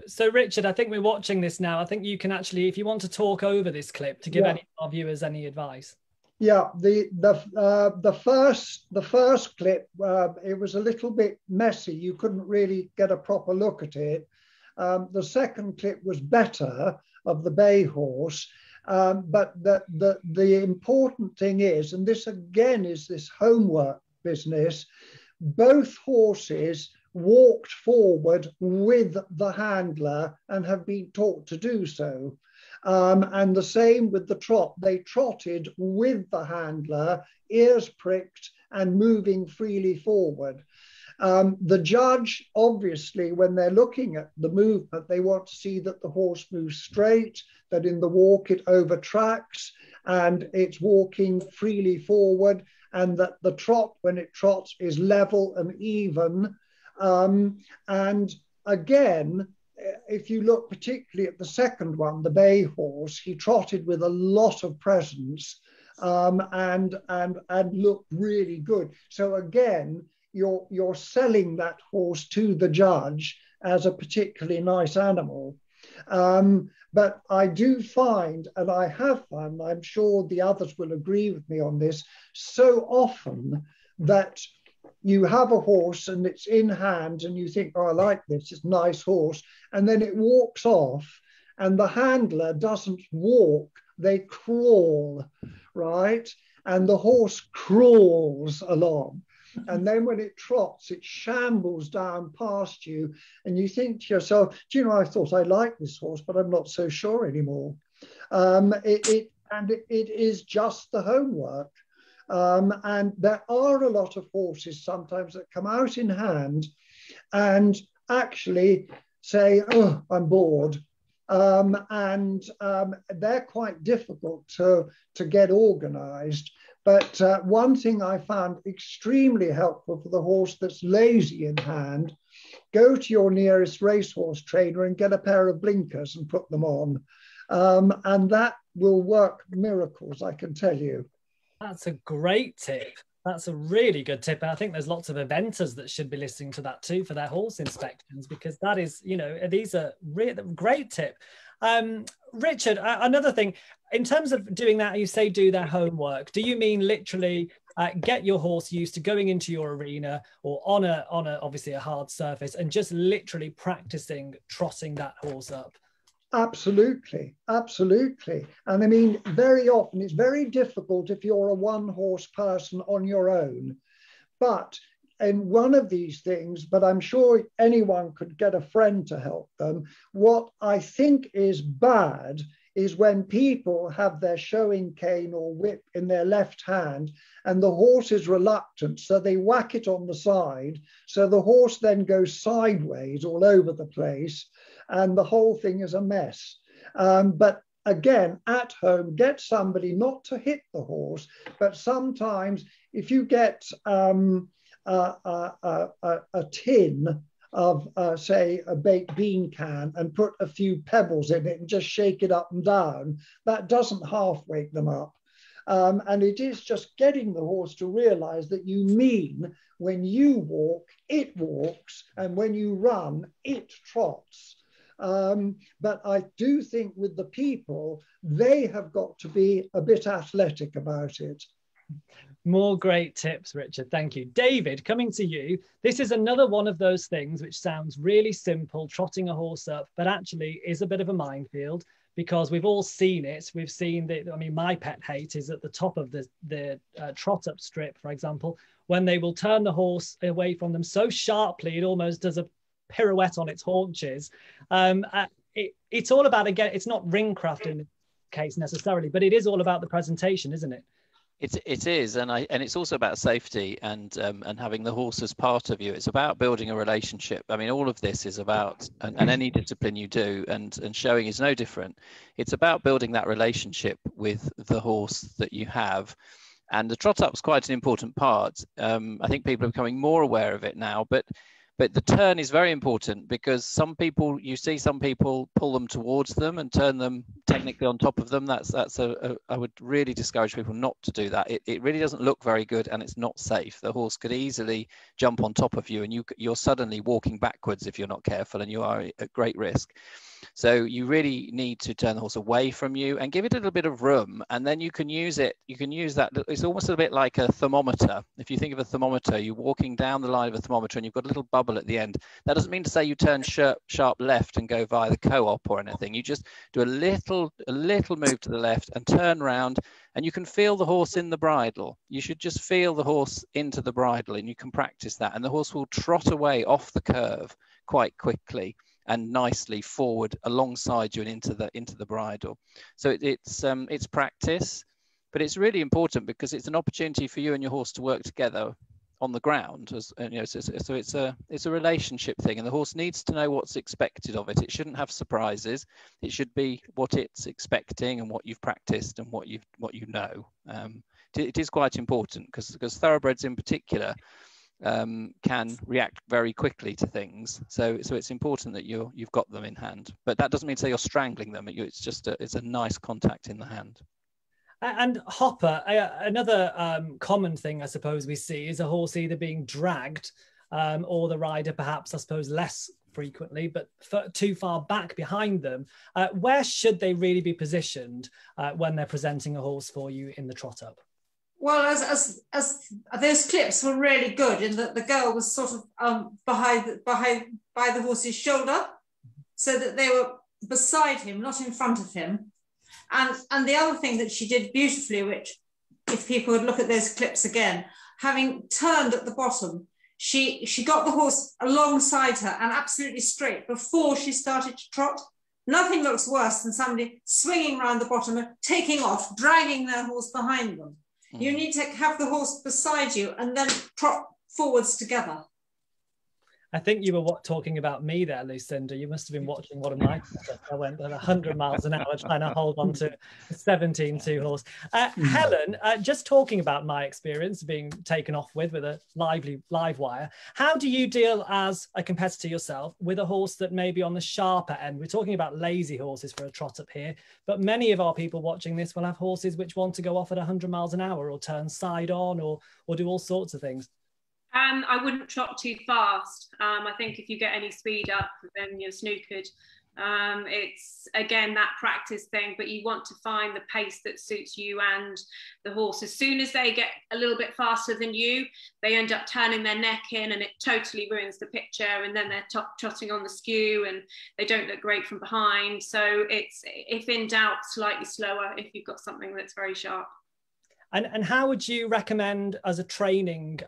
So Richard, I think we're watching this now. I think you can actually, if you want to talk over this clip to give any of our viewers any advice. Yeah, the first clip, it was a little bit messy. You couldn't really get a proper look at it. The second clip was better, of the bay horse. But the important thing is, and this again is this homework business, both horses walked forward with the handler and have been taught to do so. And the same with the trot. They trotted with the handler, ears pricked and moving freely forward. The judge, obviously, when they're looking at the movement, they want to see that the horse moves straight, that in the walk it overtracks and it's walking freely forward, and that the trot, when it trots, is level and even. And again, if you look particularly at the second one, the bay horse, he trotted with a lot of presence and looked really good. So again, you're selling that horse to the judge as a particularly nice animal. But I do find, and I have found, I'm sure the others will agree with me on this, so often that you have a horse and it's in hand and you think, oh, I like this, it's a nice horse. And then it walks off and the handler doesn't walk, they crawl, right? And the horse crawls along. And then when it trots, it shambles down past you. And you think to yourself, do you know, I thought I liked this horse, but I'm not so sure anymore. It is just the homework. And there are a lot of horses sometimes that come out in hand and actually say, oh, I'm bored. They're quite difficult to get organized. But one thing I found extremely helpful for the horse that's lazy in hand, go to your nearest racehorse trainer and get a pair of blinkers and put them on. And that will work miracles, I can tell you. That's a great tip. That's a really good tip. And I think there's lots of eventers that should be listening to that too for their horse inspections, because that is, you know, these are really great tip. Richard, another thing, in terms of doing that, you say do their homework. Do you mean literally get your horse used to going into your arena or on a obviously a hard surface and just literally practicing trotting that horse up? Absolutely, absolutely. And I mean, very often it's very difficult if you're a one-horse person on your own. But in one of these things, but I'm sure anyone could get a friend to help them, what I think is bad is when people have their showing cane or whip in their left hand and the horse is reluctant, so they whack it on the side. So the horse then goes sideways all over the place and the whole thing is a mess. But again, at home, get somebody not to hit the horse, but sometimes if you get a tin of, say, a baked bean can and put a few pebbles in it and just shake it up and down, that doesn't half wake them up. And it is just getting the horse to realize that you mean when you walk, it walks, and when you run, it trots. But I do think with the people, they have got to be a bit athletic about it. More great tips, Richard. Thank you. David, coming to you. This is another one of those things which sounds really simple, trotting a horse up, but actually is a bit of a minefield. because we've all seen it. We've seen that. I mean, my pet hate is at the top of the trot up strip, for example, when they will turn the horse away from them so sharply it almost does a pirouette on its haunches. It's all about, again, it's not ringcraft in this case necessarily, but it is all about the presentation, isn't it? It is, and it's also about safety and having the horse as part of you. It's about building a relationship. I mean, all of this is about, and any discipline you do, and showing is no different. It's about building that relationship with the horse that you have, and the trot up is quite an important part. I think people are becoming more aware of it now, but the turn is very important, because you see some people pull them towards them and turn them technically on top of them. I would really discourage people not to do that. It really doesn't look very good, and it's not safe. The horse could easily jump on top of you, and you're suddenly walking backwards if you're not careful, and you are at great risk. So you really need to turn the horse away from you and give it a little bit of room, and then you can use it. You can use that. It's almost a bit like a thermometer. If you think of a thermometer, you're walking down the line of a thermometer and you've got a little bubble at the end. That doesn't mean to say you turn sharp left and go via the co-op or anything. You just do a little move to the left and turn round, and you can feel the horse in the bridle. You should just feel the horse into the bridle, and you can practice that, and the horse will trot away off the curve quite quickly and nicely forward alongside you and into the bridle. So it's practice, but it's really important because it's an opportunity for you and your horse to work together on the ground. So it's a relationship thing, and the horse needs to know what's expected of it. It shouldn't have surprises. It should be what it's expecting and what you've practiced and what you know. It is quite important because thoroughbreds in particular can react very quickly to things. So it's important that you've got them in hand, but that doesn't mean to say you're strangling them. It's a nice contact in the hand. And hopper, another common thing I suppose we see is a horse either being dragged or the rider perhaps, I suppose, less frequently, but too far back behind them. Where should they really be positioned when they're presenting a horse for you in the trot up? Well, as those clips were really good in that the girl was sort of by the horse's shoulder, so that they were beside him, not in front of him. And the other thing that she did beautifully, which if people would look at those clips again, having turned at the bottom, she got the horse alongside her and absolutely straight before she started to trot. Nothing looks worse than somebody swinging around the bottom, taking off, dragging their horse behind them. You need to have the horse beside you and then trot forwards together. I think you were talking about me there, Lucinda. You must have been watching one of my I went at 100 miles an hour trying to hold on to a 17-2 horse. Helen, just talking about my experience being taken off with a live wire, how do you deal as a competitor yourself with a horse that may be on the sharper end? We're talking about lazy horses for a trot up here, but many of our people watching this will have horses which want to go off at 100 miles an hour or turn side on or do all sorts of things. I wouldn't trot too fast. I think if you get any speed up, then you're snookered. It's, again, that practice thing, but you want to find the pace that suits you and the horse. As soon as they get a little bit faster than you, they end up turning their neck in and it totally ruins the picture, and then they're trotting on the skew and they don't look great from behind. So it's, if in doubt, slightly slower if you've got something that's very sharp. And how would you recommend as a training,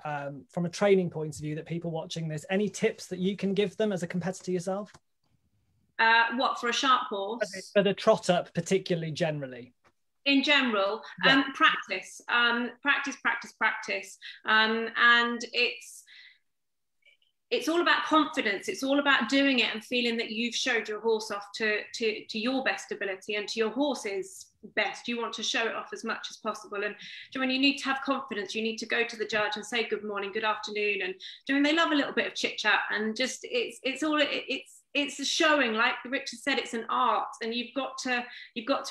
from a training point of view, that people watching this, any tips that you can give them as a competitor yourself? What, for a sharp horse? For the trot up, particularly generally. In general, yeah. Practice. And it's all about confidence. It's all about doing it and feeling that you've showed your horse off to your best ability and to your horse's best. You want to show it off as much as possible. And when you need to have confidence, you need to go to the judge and say good morning, good afternoon. And they love a little bit of chit chat, and just it's a showing, like Richard said, it's an art, and you've got to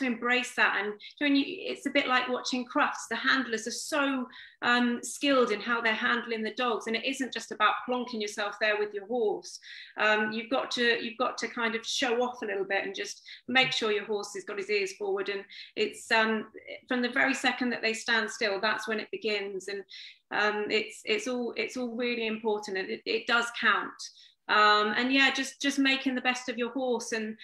embrace that. And it's a bit like watching crufts. The handlers are so skilled in how they're handling the dogs, and it isn't just about plonking yourself there with your horse. You've got to kind of show off a little bit and just make sure your horse has got his ears forward. And it's from the very second that they stand still, that's when it begins. And it's all really important, and it does count. And yeah, just making the best of your horse. And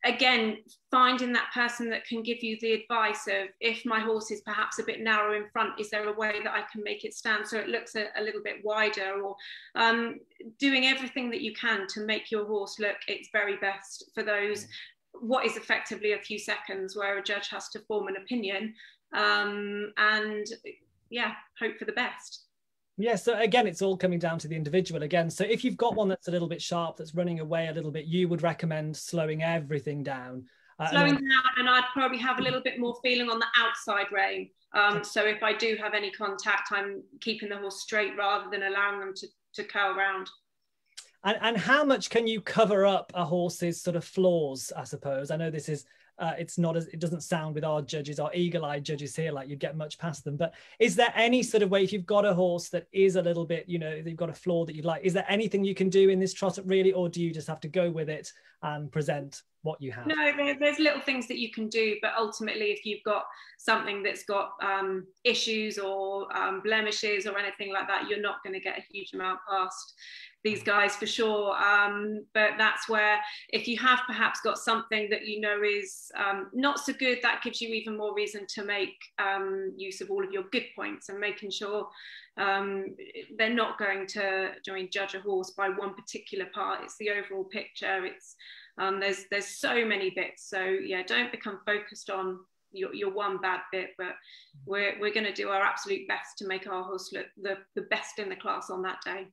again, finding that person that can give you the advice of, if my horse is perhaps a bit narrow in front, is there a way that I can make it stand so it looks a little bit wider, or doing everything that you can to make your horse look its very best for those, what is effectively a few seconds where a judge has to form an opinion, and yeah, hope for the best. Yeah, so again, it's all coming down to the individual again. So if you've got one that's a little bit sharp, that's running away a little bit, you would recommend slowing everything down. Slowing down, and I'd probably have a little bit more feeling on the outside rein. So if I do have any contact, I'm keeping the horse straight rather than allowing them to curl around. And how much can you cover up a horse's sort of flaws, I suppose? I know this is, it's not as, it doesn't sound with our judges, our eagle-eyed judges here, like you'd get much past them, but is there any sort of way, if you've got a horse that is a little bit, you know, you've got a flaw that you'd like, is there anything you can do in this trot really, or do you just have to go with it and present what you have? No, there's little things that you can do, but ultimately if you've got something that's got issues or blemishes or anything like that, you're not going to get a huge amount past these guys for sure. But that's where, if you have perhaps got something that you know is not so good, that gives you even more reason to make use of all of your good points and making sure they're not going to judge a horse by one particular part. It's the overall picture. It's there's so many bits. So yeah, don't become focused on your one bad bit, but we're going to do our absolute best to make our horse look the best in the class on that day.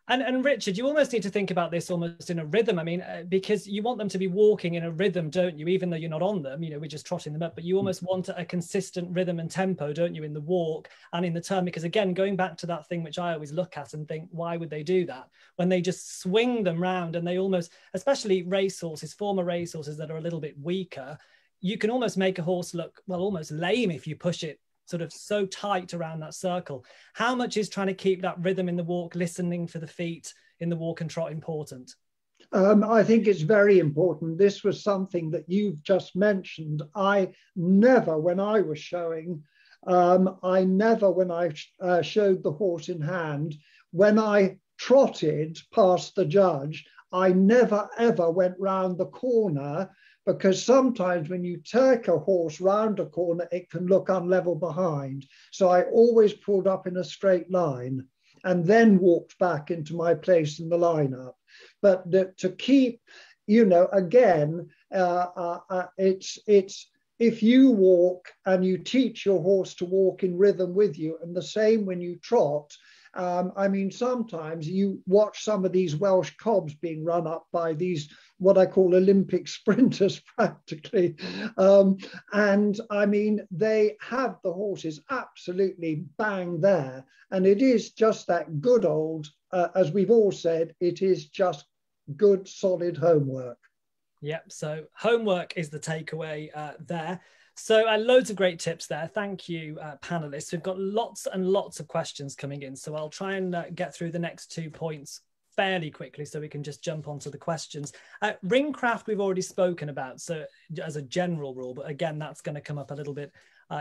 And Richard, you almost need to think about this almost in a rhythm. I mean, because you want them to be walking in a rhythm, don't you? Even though you're not on them, you know, we're just trotting them up, but you almost want a consistent rhythm and tempo, don't you, in the walk and in the turn? Because again, going back to that thing which I always look at and think, why would they do that? When they just swing them round and they almost, especially racehorses, former racehorses that are a little bit weaker, you can almost make a horse look, well, almost lame if you push it sort of so tight around that circle. How much is trying to keep that rhythm in the walk, listening for the feet in the walk and trot important? I think it's very important. This was something that you've just mentioned. I never, when I was showing, when I showed the horse in hand, when I trotted past the judge, I never ever went round the corner, because sometimes when you take a horse round a corner, it can look unlevel behind. So I always pulled up in a straight line and then walked back into my place in the lineup. But to keep, you know, again, it's if you walk and you teach your horse to walk in rhythm with you, and the same when you trot. I mean, sometimes you watch some of these Welsh cobs being run up by these, what I call Olympic sprinters practically. And I mean, they have the horses absolutely bang there. And it is just that good old, as we've all said, it is just good, solid homework. Yep, so homework is the takeaway there. So loads of great tips there. Thank you, panelists. We've got lots and lots of questions coming in. So I'll try and get through the next 2 points fairly quickly so we can just jump onto the questions. Ringcraft we've already spoken about, so as a general rule, but again, that's going to come up a little bit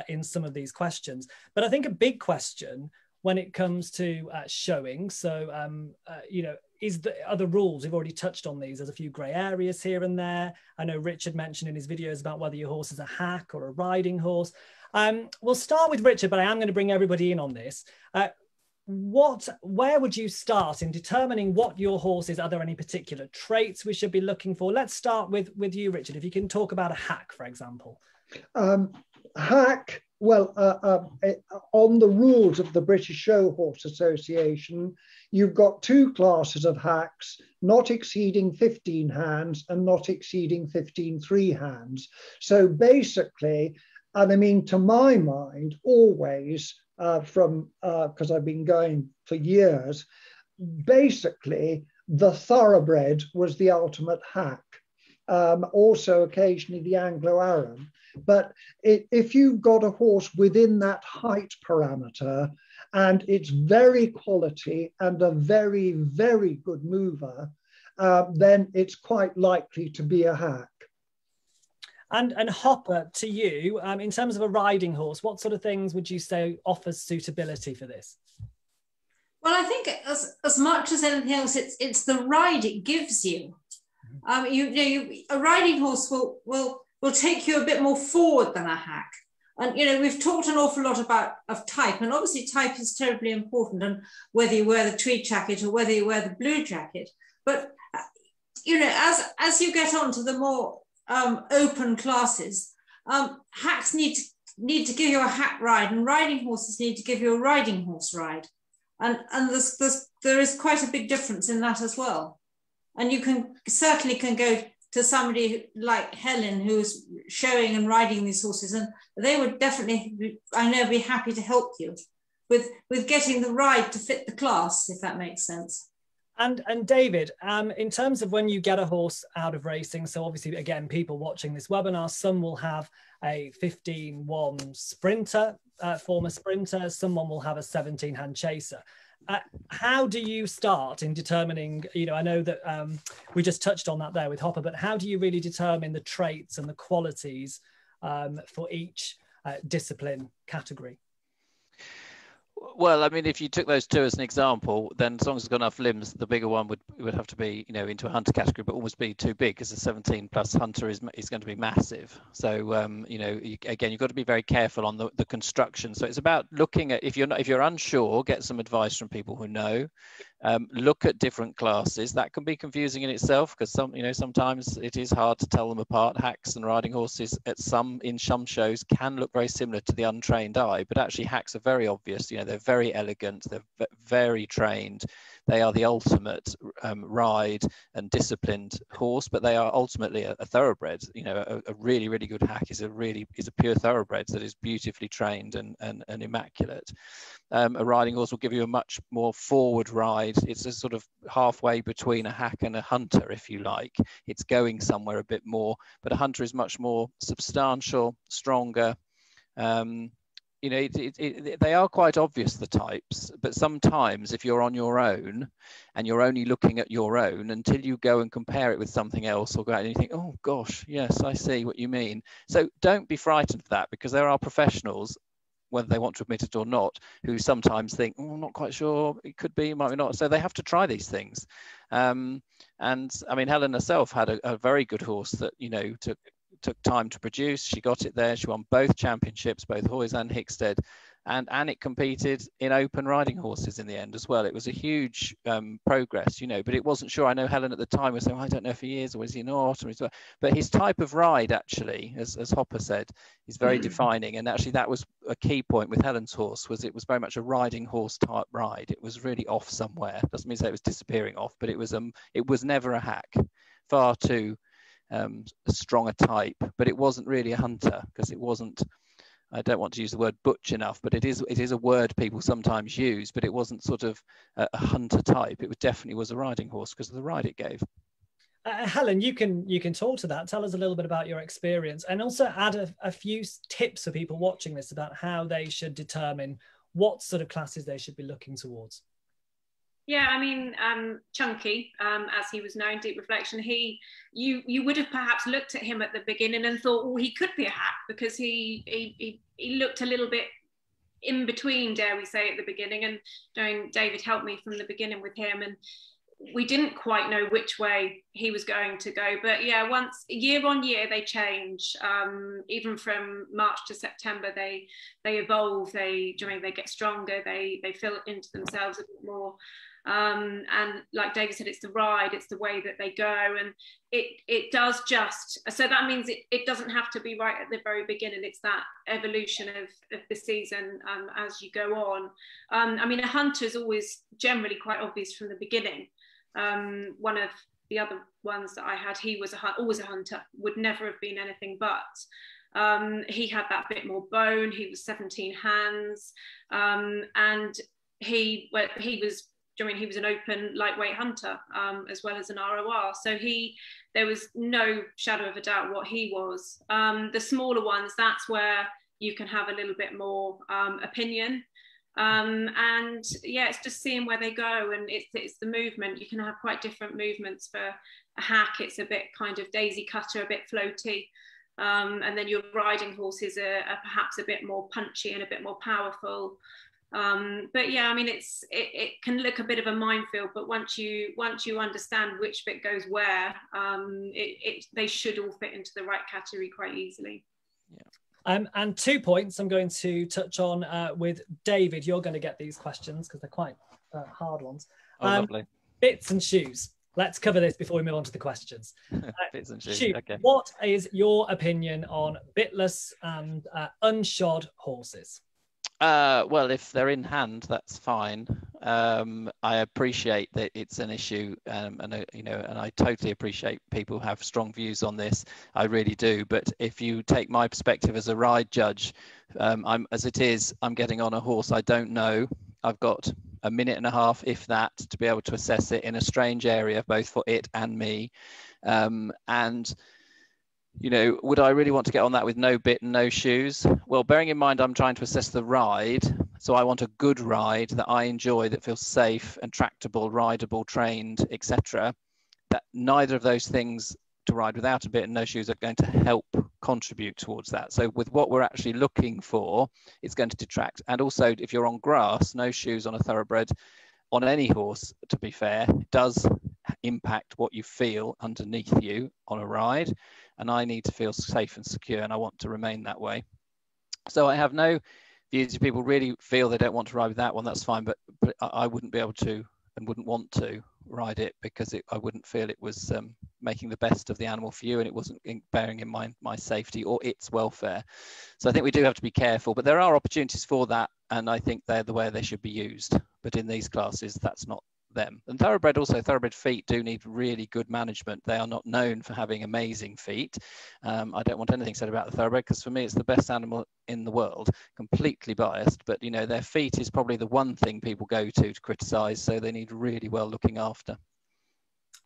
in some of these questions. But I think a big question when it comes to showing, so, you know, are the rules, we've already touched on these, there's a few grey areas here and there. I know Richard mentioned in his videos about whether your horse is a hack or a riding horse. We'll start with Richard, but I am going to bring everybody in on this. Where would you start in determining what your horse is? Are there any particular traits we should be looking for? Let's start with you, Richard, if you can talk about a hack, for example. Hack, well, on the rules of the British Show Horse Association, you've got two classes of hacks, not exceeding 15 hands and not exceeding 15 3 hands. So basically, and I mean, to my mind, always because I've been going for years, basically the thoroughbred was the ultimate hack. Also occasionally the Anglo-Arab. But if you've got a horse within that height parameter and it's very quality and a very, very good mover, then it's quite likely to be a hack. And Hopper, to you, in terms of a riding horse, what sort of things would you say offers suitability for this? Well, I think as much as anything else, it's the ride it gives you. A riding horse will take you a bit more forward than a hack. And, we've talked an awful lot of type, and obviously type is terribly important, and whether you wear the tweed jacket or whether you wear the blue jacket. But, as you get on to the more open classes, hacks need to give you a hack ride, and riding horses need to give you a riding horse ride. And there is quite a big difference in that as well. And you certainly can go to somebody like Helen, who's showing and riding these horses, and they would definitely, I know, be happy to help you with getting the ride to fit the class, if that makes sense. And David, in terms of when you get a horse out of racing, so obviously, again, people watching this webinar, some will have a 15-1 sprinter, former sprinter, someone will have a 17-hand chaser. How do you start in determining, I know that we just touched on that there with Hopper, but how do you really determine the traits and the qualities for each discipline category? Well, I mean, if you took those two as an example, then as long as it's got enough limbs, the bigger one would have to be, into a hunter category, but almost be too big, because a 17 plus hunter is going to be massive. So, again, you've got to be very careful on the construction. So it's about looking at, if you're unsure, get some advice from people who know. Look at different classes. That can be confusing in itself, because sometimes it is hard to tell them apart. Hacks and riding horses in some shows can look very similar to the untrained eye, but actually hacks are very obvious. They're very elegant, they're very trained, they are the ultimate ride and disciplined horse, but they are ultimately a thoroughbred. A really, really good hack is a pure thoroughbred that is beautifully trained and immaculate. A riding horse will give you a much more forward ride. It's a sort of halfway between a hack and a hunter, if you like. It's going somewhere a bit more, but a hunter is much more substantial, stronger. They are quite obvious, the types, but sometimes if you're on your own and you're only looking at your own, until you go and compare it with something else or go out and you think, oh gosh, yes, I see what you mean. So don't be frightened of that, because there are professionals, whether they want to admit it or not, who sometimes think, oh, I'm not quite sure, it could be, might be not. So they have to try these things. And I mean, Helen herself had a very good horse that, took time to produce. She got it there. She won both championships, both Hoys and Hickstead, and it competed in open riding horses in the end as well. It was a huge progress, but it wasn't sure. I know Helen at the time was saying, I don't know if he is or is he not, but his type of ride, actually, as Hopper said, is very defining. And actually that was a key point with Helen's horse, was it was very much a riding horse type ride. It was really off somewhere. Doesn't mean to say it was disappearing off, but it was never a hack. Far too strong a type, but it wasn't really a hunter, because it wasn't, I don't want to use the word butch enough, but it is a word people sometimes use, but it wasn't sort of a hunter type. It definitely was a riding horse because of the ride it gave. Helen, you can talk to that. Tell us a little bit about your experience, and also add a few tips for people watching this about how they should determine what sort of classes they should be looking towards. Yeah, I mean, Chunky, as he was known, Deep Reflection, you would have perhaps looked at him at the beginning and thought, oh, he could be a hack, because he looked a little bit in between, dare we say, at the beginning. And David helped me from the beginning with him, and we didn't quite know which way he was going to go. But yeah, once year on year they change. Even from March to September, they evolve. They get stronger. They fill into themselves a bit more. And like David said, it's the ride, it's the way that they go, and it does just, so that means it doesn't have to be right at the very beginning. It's that evolution of the season as you go on. I mean, a hunter is always generally quite obvious from the beginning. One of the other ones that I had, he was always a hunter, would never have been anything but. He had that bit more bone. He was 17 hands, and he was an open lightweight hunter, as well as an RoR. So there was no shadow of a doubt what he was. The smaller ones, that's where you can have a little bit more opinion. And yeah, it's just seeing where they go, and it's the movement. You can have quite different movements. For a hack, it's a bit kind of daisy cutter, a bit floaty. And then your riding horses are perhaps a bit more punchy and a bit more powerful. But yeah, I mean, it can look a bit of a minefield, but once you understand which bit goes where, they should all fit into the right category quite easily. Yeah. And 2 points I'm going to touch on with David. You're going to get these questions because they're quite hard ones. Lovely. Bits and shoes. Let's cover this before we move on to the questions. Bits and shoes. Shoes. Okay. What is your opinion on bitless and unshod horses? Well, if they're in hand, that's fine. I appreciate that it's an issue, and I totally appreciate people who have strong views on this. I really do. But if you take my perspective as a ride judge, I'm getting on a horse I don't know. I've got a minute and a half, if that, to be able to assess it in a strange area, both for it and me. And would I really want to get on that with no bit and no shoes? Well, bearing in mind I'm trying to assess the ride, so I want a good ride that I enjoy, that feels safe and tractable, rideable, trained, etc. That neither of those things to ride without a bit and no shoes are going to help contribute towards that. So with what we're actually looking for, it's going to detract. And also, if you're on grass, no shoes on a thoroughbred, on any horse, to be fair, does impact what you feel underneath you on a ride. And I need to feel safe and secure, and I want to remain that way. So I have no views. If people really feel they don't want to ride with that one, that's fine, but I wouldn't be able to and wouldn't want to ride it because I wouldn't feel it was making the best of the animal for you, and it wasn't bearing in mind my safety or its welfare. So I think we do have to be careful, but there are opportunities for that, and I think they're the way they should be used. But in these classes, that's not them. And thoroughbred feet do need really good management. They are not known for having amazing feet. I don't want anything said about the thoroughbred, because for me it's the best animal in the world. Completely biased, but their feet is probably the one thing people go to criticize, so they need really well looking after.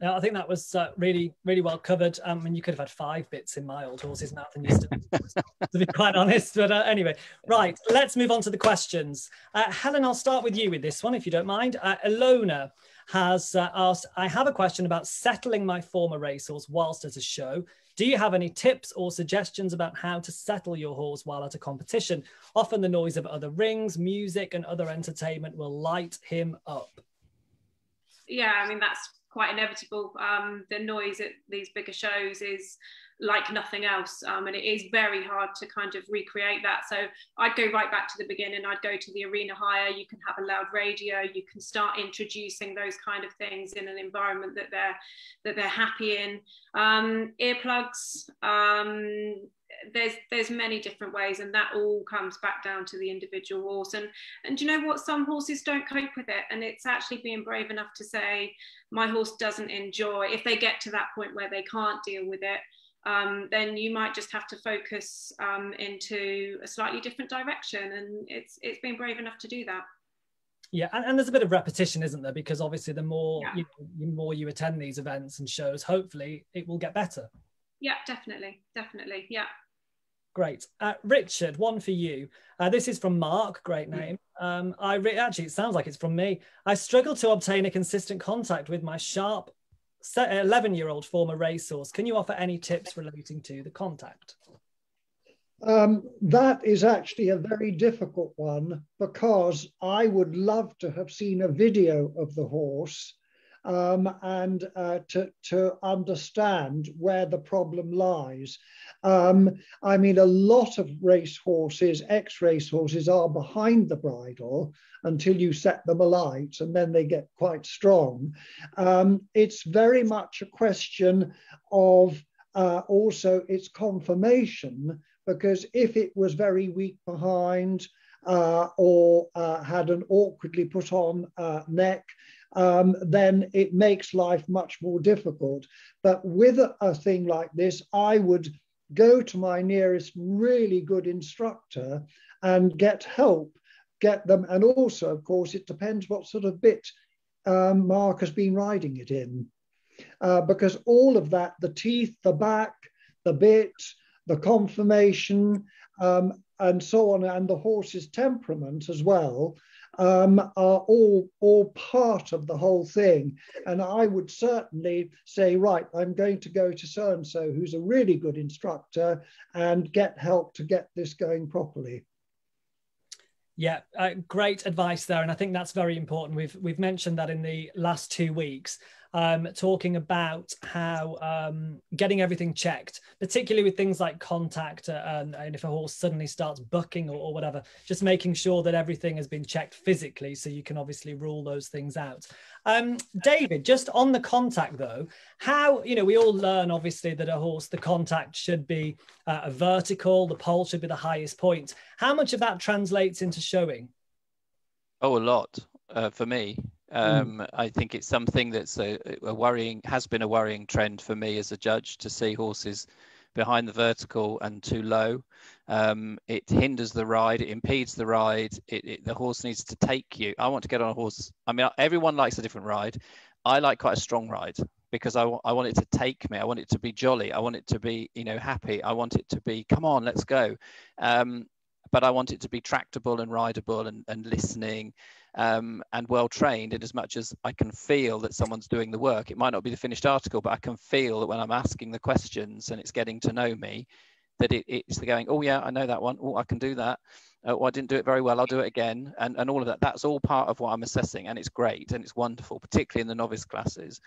I think that was really, really well covered. And you could have had 5 bits in my old horse's mouth and you still, to be quite honest. But anyway, right, let's move on to the questions. Helen, I'll start with you with this one, if you don't mind. Ilona has asked, I have a question about settling my former racehorse whilst at a show. Do you have any tips or suggestions about how to settle your horse while at a competition? Often the noise of other rings, music and other entertainment will light him up. Yeah, I mean, that's quite inevitable. The noise at these bigger shows is like nothing else, and it is very hard to kind of recreate that. So I'd go right back to the beginning. I'd go to the arena hire. You can have a loud radio. You can start introducing those kind of things in an environment that they're happy in. Earplugs. There's many different ways, and that all comes back down to the individual horse. And you know what? Some horses don't cope with it, and it's actually being brave enough to say, my horse doesn't enjoy. If they get to that point where they can't deal with it, then you might just have to focus into a slightly different direction, and it's being brave enough to do that. Yeah, and there's a bit of repetition, isn't there? Because obviously the more you attend these events and shows, hopefully it will get better. Yeah, definitely, yeah. Great. Richard, one for you. This is from Mark, great name. Actually, it sounds like it's from me. I struggle to obtain a consistent contact with my sharp 11-year-old former racehorse. Can you offer any tips relating to the contact? That is actually a very difficult one, because I would love to have seen a video of the horse and to understand where the problem lies. I mean, a lot of racehorses, ex-racehorses, are behind the bridle until you set them alight, and then they get quite strong. It's very much a question of also its conformation, because if it was very weak behind or had an awkwardly put on neck, then it makes life much more difficult. But with a thing like this, I would go to my nearest really good instructor and get help, get them. And also, of course, it depends what sort of bit Mark has been riding it in. Because all of that, the teeth, the back, the bit, the conformation, and so on, and the horse's temperament as well, are all part of the whole thing. And I would certainly say, right, I'm going to go to so-and-so, who's a really good instructor, and get help to get this going properly. Yeah, great advice there, and I think that's very important. We've mentioned that in the last 2 weeks, talking about how getting everything checked, particularly with things like contact, and if a horse suddenly starts bucking or whatever, just making sure that everything has been checked physically, so you can obviously rule those things out. David, just on the contact though, how, we all learn obviously that a horse, the contact should be a vertical, the pole should be the highest point. How much of that translates into showing? Oh, a lot for me. I think it's something that's has been a worrying trend for me as a judge, to see horses behind the vertical and too low. It hinders the ride, it impedes the ride. The horse needs to take you. I want to get on a horse. I mean, everyone likes a different ride. I like quite a strong ride because I want it to take me. I want it to be jolly. I want it to be, happy. I want it to be, come on, let's go. But I want it to be tractable and rideable and listening and well trained, in as much as I can feel that someone's doing the work. It might not be the finished article, but I can feel that when I'm asking the questions and it's getting to know me, that it's going, oh yeah, I know that one. Oh, I can do that. Oh, I didn't do it very well. I'll do it again. And all of that. That's all part of what I'm assessing, and it's great and it's wonderful, particularly in the novice classes.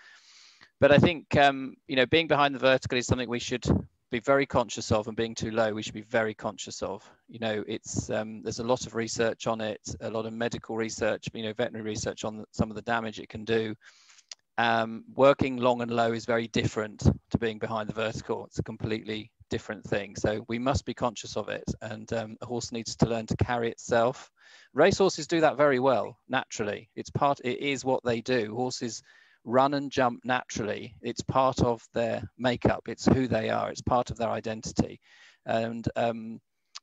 But I think, being behind the vertical is something we should be very conscious of, and being too low, we should be very conscious of. It's there's a lot of research on it, a lot of medical research, veterinary research on some of the damage it can do. Working long and low is very different to being behind the vertical. It's a completely different thing. So we must be conscious of it, and a horse needs to learn to carry itself. Racehorses do that very well, naturally. It is what they do. Horses run and jump naturally. It's part of their makeup. It's who they are. It's part of their identity. And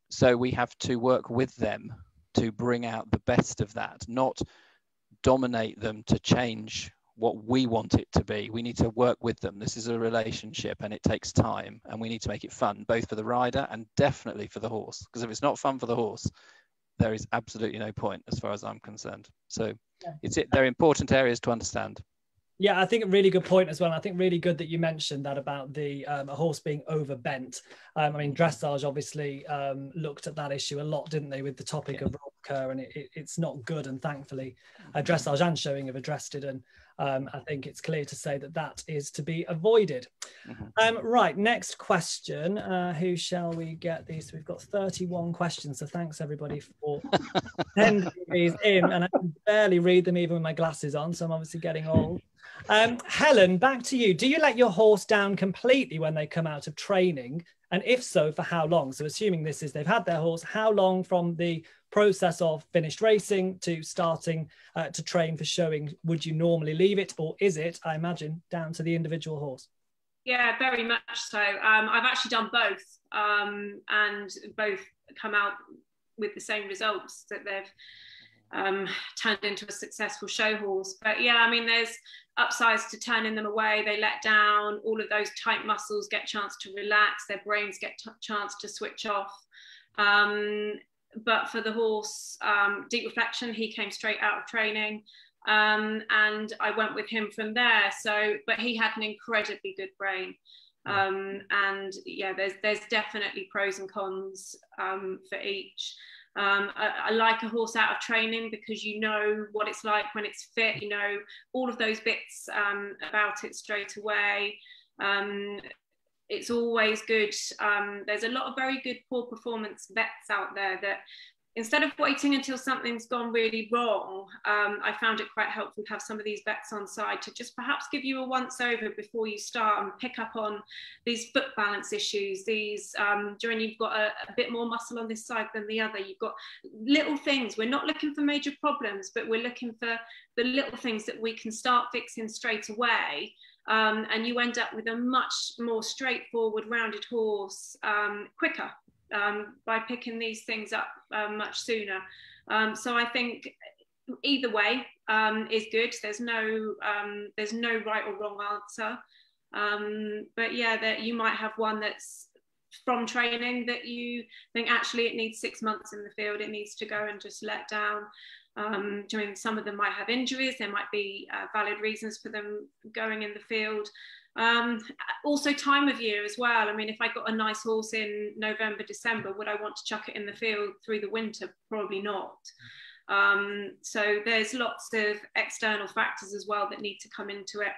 so we have to work with them to bring out the best of that, not dominate them to change what we want it to be. We need to work with them. This is a relationship, and it takes time, and we need to make it fun, both for the rider and definitely for the horse. Because if it's not fun for the horse, there is absolutely no point as far as I'm concerned. So they're important areas to understand. Yeah, I think a really good point as well. I think really good that you mentioned that about the a horse being overbent. I mean, dressage obviously looked at that issue a lot, didn't they, with the topic of RoR, and it's not good. And thankfully, dressage and showing have addressed it. And I think it's clear to say that that is to be avoided. Right, next question. Who shall we get these? We've got 31 questions, so thanks everybody for sending these in. And I can barely read them even with my glasses on, so I'm obviously getting old. Helen, back to you. Do you let your horse down completely when they come out of training? And if so, for how long? So assuming they've had their horse, how long from the process of finished racing to starting to train for showing would you normally leave it? Or is it, I imagine, down to the individual horse? Yeah, very much so. I've actually done both, and both come out with the same results, that they've turned into a successful show horse. But yeah, I mean, there's upsides to turning them away. They let down, all of those tight muscles get a chance to relax, their brains get a chance to switch off. But for the horse, deep reflection, he came straight out of training, and I went with him from there. So, but he had an incredibly good brain. And yeah, there's definitely pros and cons for each. I like a horse out of training because you know what it's like when it's fit, you know all of those bits about it straight away. It's always good. There's a lot of very good poor performance vets out there that instead of waiting until something's gone really wrong, I found it quite helpful to have some of these vets on side to just perhaps give you a once over before you start and pick up on these foot balance issues, these during you've got a bit more muscle on this side than the other, you've got little things. We're not looking for major problems, but we're looking for the little things that we can start fixing straight away. And you end up with a much more straightforward, rounded horse quicker. By picking these things up much sooner. So I think either way is good. There's no right or wrong answer. But yeah, that you might have one that's from training that you think actually it needs 6 months in the field. It needs to go and just let down. I mean, some of them might have injuries. There might be valid reasons for them going in the field. Also time of year as well. I mean, if I got a nice horse in November, December, would I want to chuck it in the field through the winter? Probably not. So there's lots of external factors as well that need to come into it.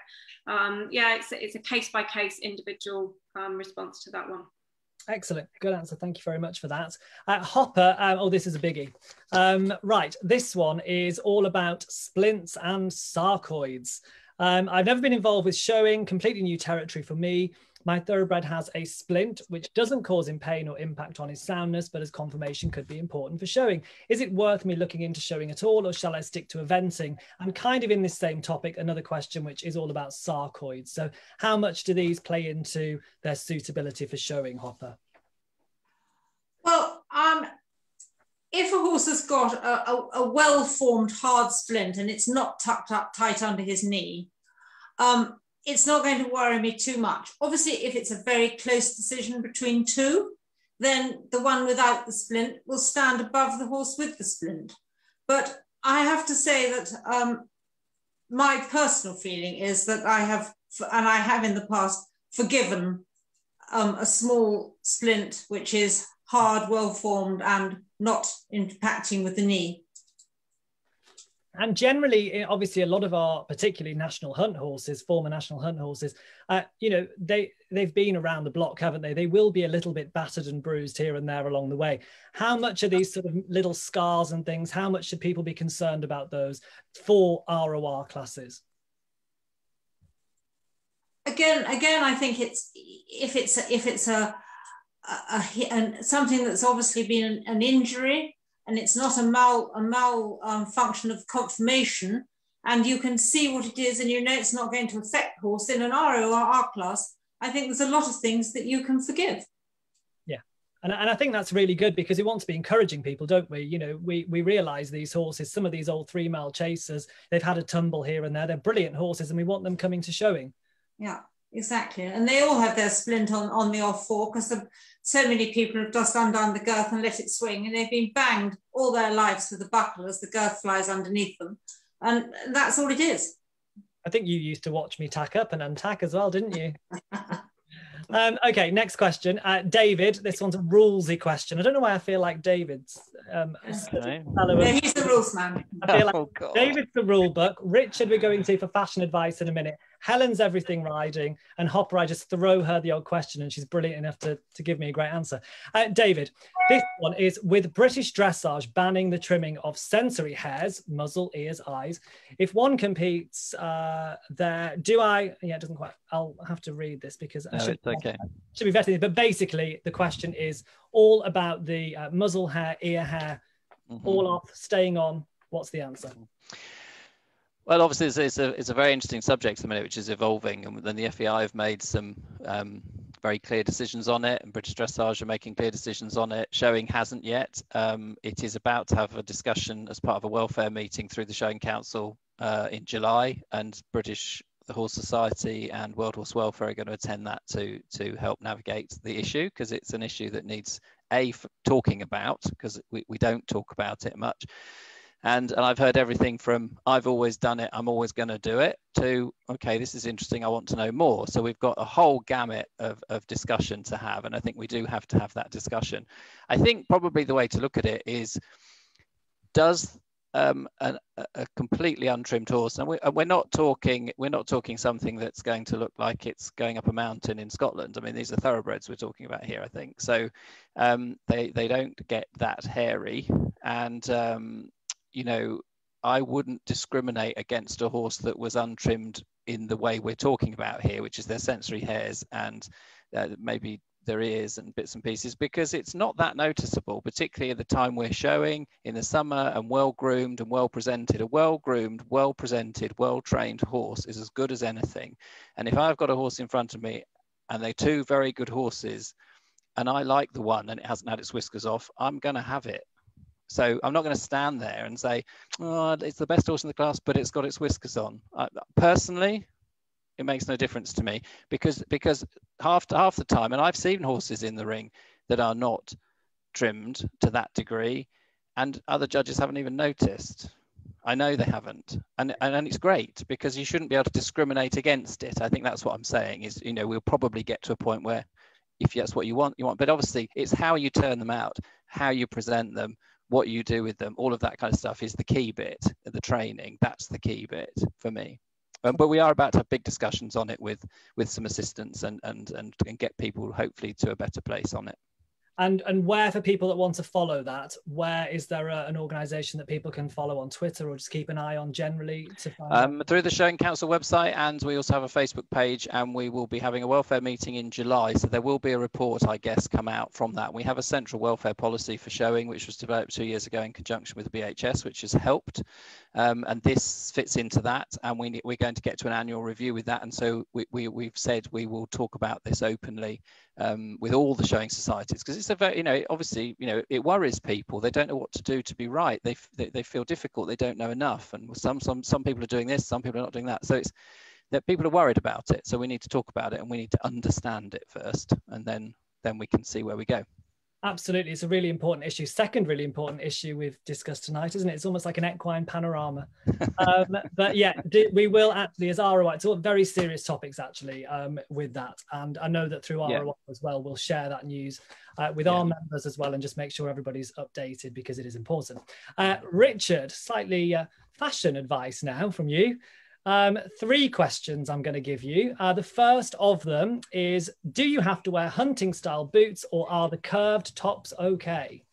Yeah, it's a case-by-case individual response to that one. Excellent, good answer. Thank you very much for that. Hopper, oh, this is a biggie. Right, this one is all about splints and sarcoids. I've never been involved with showing, completely new territory for me. My thoroughbred has a splint, which doesn't cause him pain or impact on his soundness, but as confirmation could be important for showing. Is it worth me looking into showing at all, or shall I stick to eventing? And kind of in this same topic, another question, which is all about sarcoids. So how much do these play into their suitability for showing, Hopper? Well, if a horse has got a well-formed hard splint and it's not tucked up tight under his knee, it's not going to worry me too much. Obviously, if it's a very close decision between two, then the one without the splint will stand above the horse with the splint. But I have to say that my personal feeling is that I have, and I have in the past, forgiven a small splint, which is hard, well-formed and not impacting with the knee. And generally, obviously, a lot of our, particularly national hunt horses, former national hunt horses, you know, they've been around the block, haven't they? They will be a little bit battered and bruised here and there along the way. How much are these sort of little scars and things? How much should people be concerned about those for RoR classes? Again, I think it's if it's something that's obviously been an injury, and it's not a malfunction of conformation, and you can see what it is and you know it's not going to affect the horse in an RoR class, I think there's a lot of things that you can forgive. Yeah, and I think that's really good, because we want to be encouraging people, don't we? You know, we realise these horses, some of these old 3-mile chasers, they've had a tumble here and there. They're brilliant horses and we want them coming to showing. Yeah, exactly. And they all have their splint on the off fork, because so many people have just undone the girth and let it swing, and they've been banged all their lives with the buckle as the girth flies underneath them. And that's all it is. I think you used to watch me tack up and untack as well, didn't you? Okay, next question. David, this one's a rulesy question. I don't know why I feel like David's... Okay. He's the rules man. I feel like David's the rule book. Richard, we're going to for fashion advice in a minute. Helen's everything riding, and Hopper, I just throw her the odd question and she's brilliant enough to give me a great answer. David, this one is: with British dressage banning the trimming of sensory hairs, muzzle, ears, eyes, if one competes there, do I, yeah, it doesn't quite, I'll have to read this because I should be vetting it, but basically the question is all about the muzzle hair, ear hair, all off, staying on. What's the answer? Well, obviously, it's a very interesting subject at the minute, which is evolving, and then the FEI have made some very clear decisions on it, and British Dressage are making clear decisions on it. Showing hasn't yet. It is about to have a discussion as part of a welfare meeting through the Showing Council in July, and the Horse Society and World Horse Welfare are going to attend that to help navigate the issue, because it's an issue that needs talking about, because we don't talk about it much. And I've heard everything from I've always done it, I'm always going to do it, to okay, this is interesting, I want to know more. So we've got a whole gamut of discussion to have, and I think we do have to have that discussion. I think probably the way to look at it is, does a completely untrimmed horse, and we're not talking something that's going to look like it's going up a mountain in Scotland. I mean, these are thoroughbreds we're talking about here, I think. So they don't get that hairy, and you know, I wouldn't discriminate against a horse that was untrimmed in the way we're talking about here, which is their sensory hairs and maybe their ears and bits and pieces, because it's not that noticeable, particularly at the time we're showing in the summer, and well-groomed and well-presented. A well-groomed, well-presented, well-trained horse is as good as anything. And if I've got a horse in front of me and they're two very good horses, and I like the one and it hasn't had its whiskers off, I'm going to have it. So I'm not going to stand there and say, oh, it's the best horse in the class, but it's got its whiskers on. Personally, it makes no difference to me, because half the time, and I've seen horses in the ring that are not trimmed to that degree, and other judges haven't even noticed. I know they haven't, and it's great, because you shouldn't be able to discriminate against it. I think that's what I'm saying is, you know, we'll probably get to a point where if that's what you want. But obviously it's how you turn them out, how you present them, what you do with them, all of that kind of stuff is the key bit of the training. That's the key bit for me. But we are about to have big discussions on it with some assistants and get people hopefully to a better place on it. And where, for people that want to follow that, where is there an organisation that people can follow on Twitter, or just keep an eye on generally to find through the Showing Council website, and we also have a Facebook page, and we will be having a welfare meeting in July, so there will be a report, I guess, come out from that. We have a central welfare policy for showing, which was developed 2 years ago in conjunction with the BHS, which has helped, and this fits into that, and we're going to get to an annual review with that, and so we've said we will talk about this openly with all the showing societies, because it's a very, you know, obviously, you know, it worries people. They don't know what to do to be right. They feel difficult. They don't know enough, and some people are doing this, some people are not doing that. So it's that people are worried about it. So we need to talk about it, and we need to understand it first, and then we can see where we go. Absolutely, it's a really important issue. Second really important issue we've discussed tonight, isn't it? It's almost like an equine panorama. But yeah, we will actually, as ROI, it's all very serious topics actually with that. And I know that through ROI as well, we'll share that news with our members as well, and just make sure everybody's updated, because it is important. Richard, slightly fashion advice now from you. 3 questions I'm going to give you. The first of them is, do you have to wear hunting style boots, or are the curved tops okay?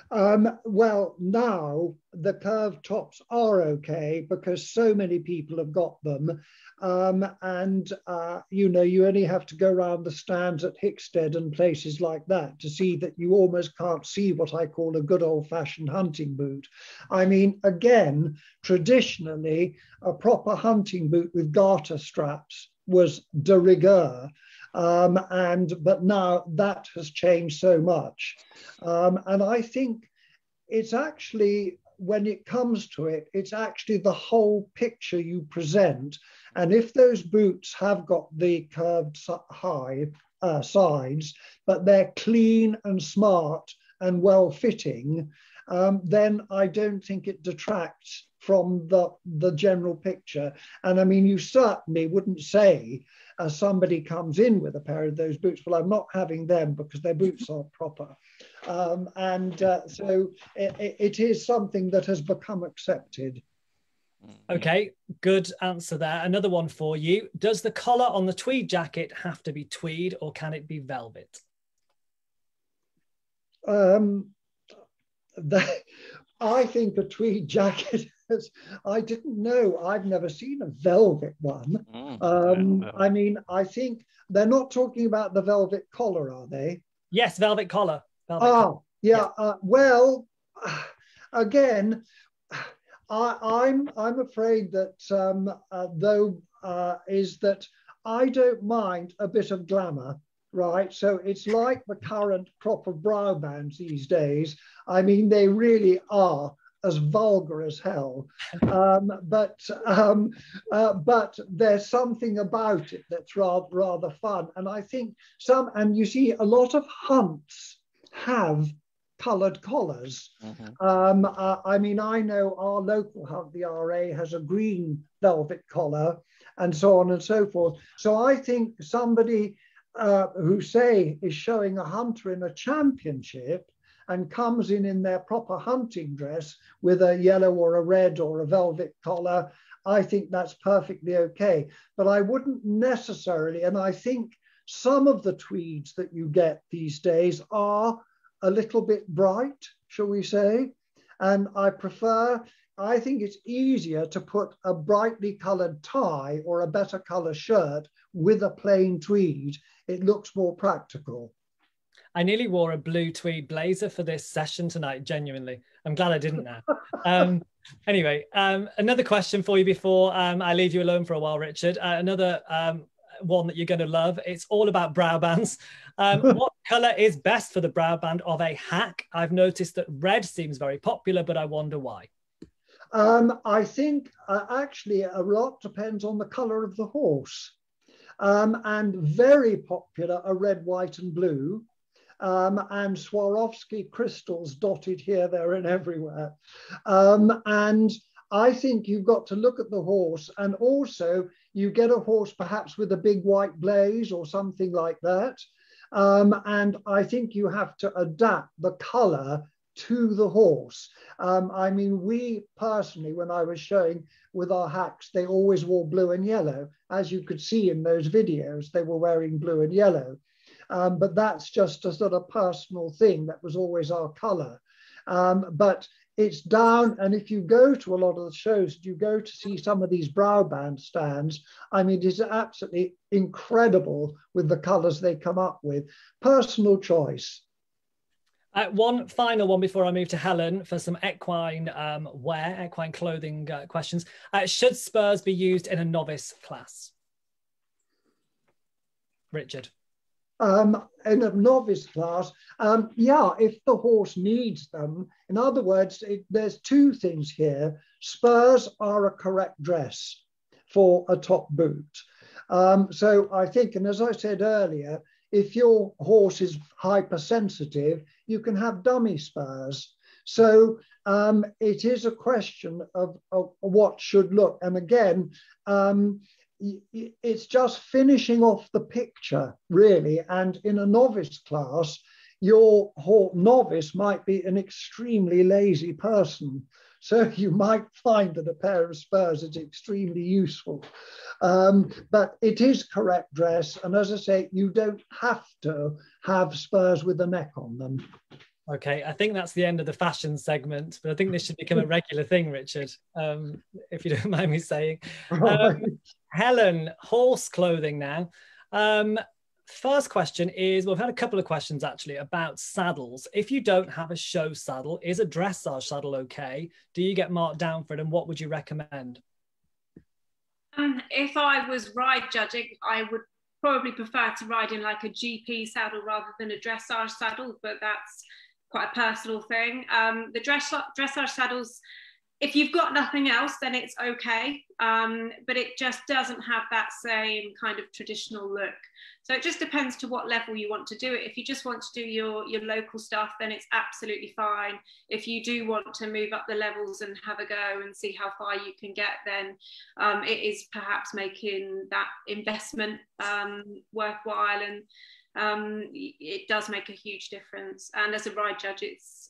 Well, now the curved tops are okay, because so many people have got them. You know, you only have to go around the stands at Hickstead and places like that to see that you almost can't see what I call a good old-fashioned hunting boot. I mean, again, traditionally, a proper hunting boot with garter straps was de rigueur. But now that has changed so much. And I think it's actually, when it comes to it, it's actually the whole picture you present. And if those boots have got the curved high sides, but they're clean and smart and well-fitting, then I don't think it detracts from the general picture. And I mean, you certainly wouldn't say, as somebody comes in with a pair of those boots, well, I'm not having them because their boots aren't proper. So it is something that has become accepted. Okay, good answer there. Another one for you. Does the collar on the tweed jacket have to be tweed, or can it be velvet? I think a tweed jacket, I didn't know. I've never seen a velvet one. I mean, I think they're not talking about the velvet collar, are they? Yes, velvet collar. Yeah. Well, again, I'm afraid that is that I don't mind a bit of glamour. Right, so it's like the current crop of brow bands these days. I mean, they really are as vulgar as hell. But there's something about it that's rather fun. And I think and you see a lot of hunts have coloured collars. I mean, I know our local hunt, the RA, has a green velvet collar, and so on and so forth. So I think somebody who say is showing a hunter in a championship and comes in their proper hunting dress with a yellow or a red or a velvet collar, I think that's perfectly okay. But I wouldn't necessarily, and I think some of the tweeds that you get these days are a little bit bright, shall we say, and I think it's easier to put a brightly coloured tie or a better colour shirt with a plain tweed. It looks more practical. I nearly wore a blue tweed blazer for this session tonight, genuinely. I'm glad I didn't now. Anyway, another question for you before I leave you alone for a while, Richard. Another one that you're going to love. It's all about brow bands. What colour is best for the brow band of a hack? I've noticed that red seems very popular, but I wonder why. I think actually a lot depends on the colour of the horse. And very popular are red, white and blue, and Swarovski crystals dotted here, there and everywhere. And I think you've got to look at the horse, and also you get a horse perhaps with a big white blaze or something like that. And I think you have to adapt the colour to the horse. I mean, we personally, when I was showing with our hacks, they always wore blue and yellow. As you could see in those videos, they were wearing blue and yellow. But that's just a sort of personal thing. That was always our colour. But it's down, and if you go to a lot of the shows, you go to see some of these brow band stands, I mean, it's absolutely incredible with the colours they come up with. Personal choice. One final one before I move to Helen for some equine wear, equine clothing questions. Should spurs be used in a novice class? Richard. In a novice class, yeah, if the horse needs them. In other words, there's two things here. Spurs are a correct dress for a top boot. So I think, and as I said earlier, if your horse is hypersensitive, you can have dummy spurs. So it is a question of what should look. And again, it's just finishing off the picture, really. And in a novice class, your novice might be an extremely lazy person. So you might find that a pair of spurs is extremely useful. But it is correct dress. And as I say, you don't have to have spurs with a neck on them. Okay, I think that's the end of the fashion segment, but I think this should become a regular thing, Richard, if you don't mind me saying. Helen, horse clothing now. First question is, well, we've had a couple of questions actually about saddles. If you don't have a show saddle, is a dressage saddle okay? Do you get marked down for it, and what would you recommend? If I was ride judging, I would probably prefer to ride in like a GP saddle rather than a dressage saddle, but that's quite a personal thing. The dressage saddles, if you've got nothing else, then it's okay, but it just doesn't have that same kind of traditional look. So it just depends to what level you want to do it. If you just want to do your local stuff, then it's absolutely fine. If you do want to move up the levels and have a go and see how far you can get, then it is perhaps making that investment worthwhile, and it does make a huge difference. And as a ride judge, it's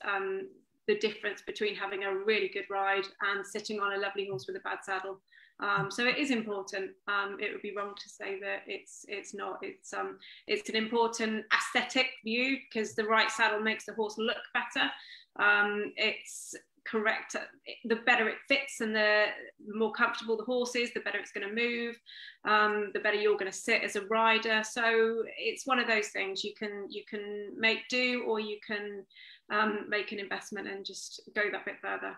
the difference between having a really good ride and sitting on a lovely horse with a bad saddle. So it is important. It would be wrong to say that it's not. It's an important aesthetic view, because the right saddle makes the horse look better. It's correct. The better it fits and the more comfortable the horse is, the better it's going to move, the better you're going to sit as a rider. So it's one of those things. You can make do, or you can make an investment and just go that bit further.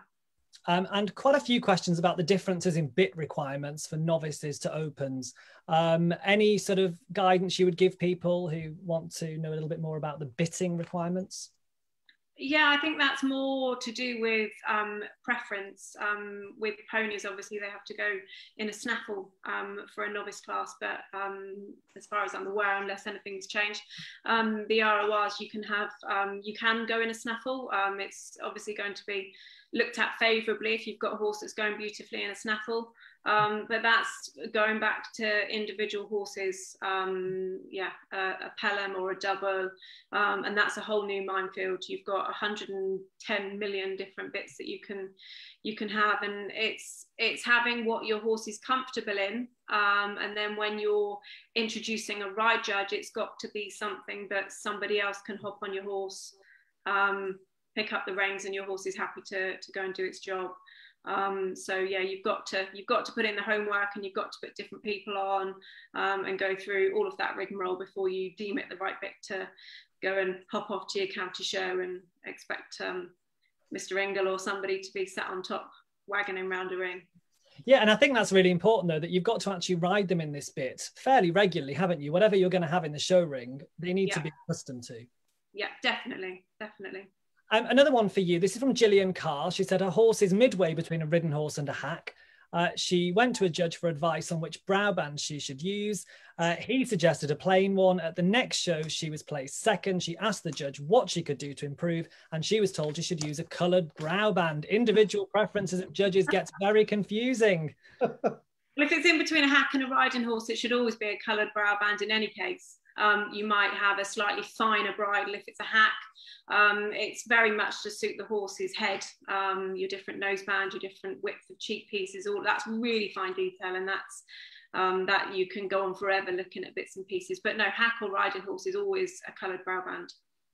And quite a few questions about the differences in bit requirements for novices to opens. Any sort of guidance you would give people who want to know a little bit more about the bitting requirements? Yeah, I think that's more to do with preference. With ponies, obviously, they have to go in a snaffle for a novice class, but as far as I'm aware, unless anything's changed, the RoRs you can go in a snaffle. It's obviously going to be looked at favourably if you've got a horse that's going beautifully in a snaffle. But that's going back to individual horses, a Pelham or a double, and that's a whole new minefield. You've got 110 million different bits that you can have, and it's having what your horse is comfortable in, and then when you're introducing a ride judge, it's got to be something that somebody else can hop on your horse, pick up the reins, and your horse is happy to go and do its job. So yeah, you've got to put in the homework, and you've got to put different people on and go through all of that rigmarole before you deem it the right bit to go and hop off to your county show and expect Mr. Ingle or somebody to be sat on top wagoning round a ring. Yeah, and I think that's really important though, that you've got to actually ride them in this bit fairly regularly, haven't you? Whatever you're going to have in the show ring, they need to be accustomed to. Yeah, definitely. Another one for you. This is from Gillian Carr. She said her horse is midway between a ridden horse and a hack. She went to a judge for advice on which brow band she should use. He suggested a plain one. At the next show, she was placed second. She asked the judge what she could do to improve, and she was told she should use a coloured brow band. Individual preferences of judges gets very confusing. Well, if it's in between a hack and a riding horse, it should always be a coloured brow band in any case. You might have a slightly finer bridle if it's a hack. It's very much to suit the horse's head, your different noseband, your different width of cheek pieces, all that's really fine detail, and that's that you can go on forever looking at bits and pieces. But no, hack or riding horse is always a coloured brow band.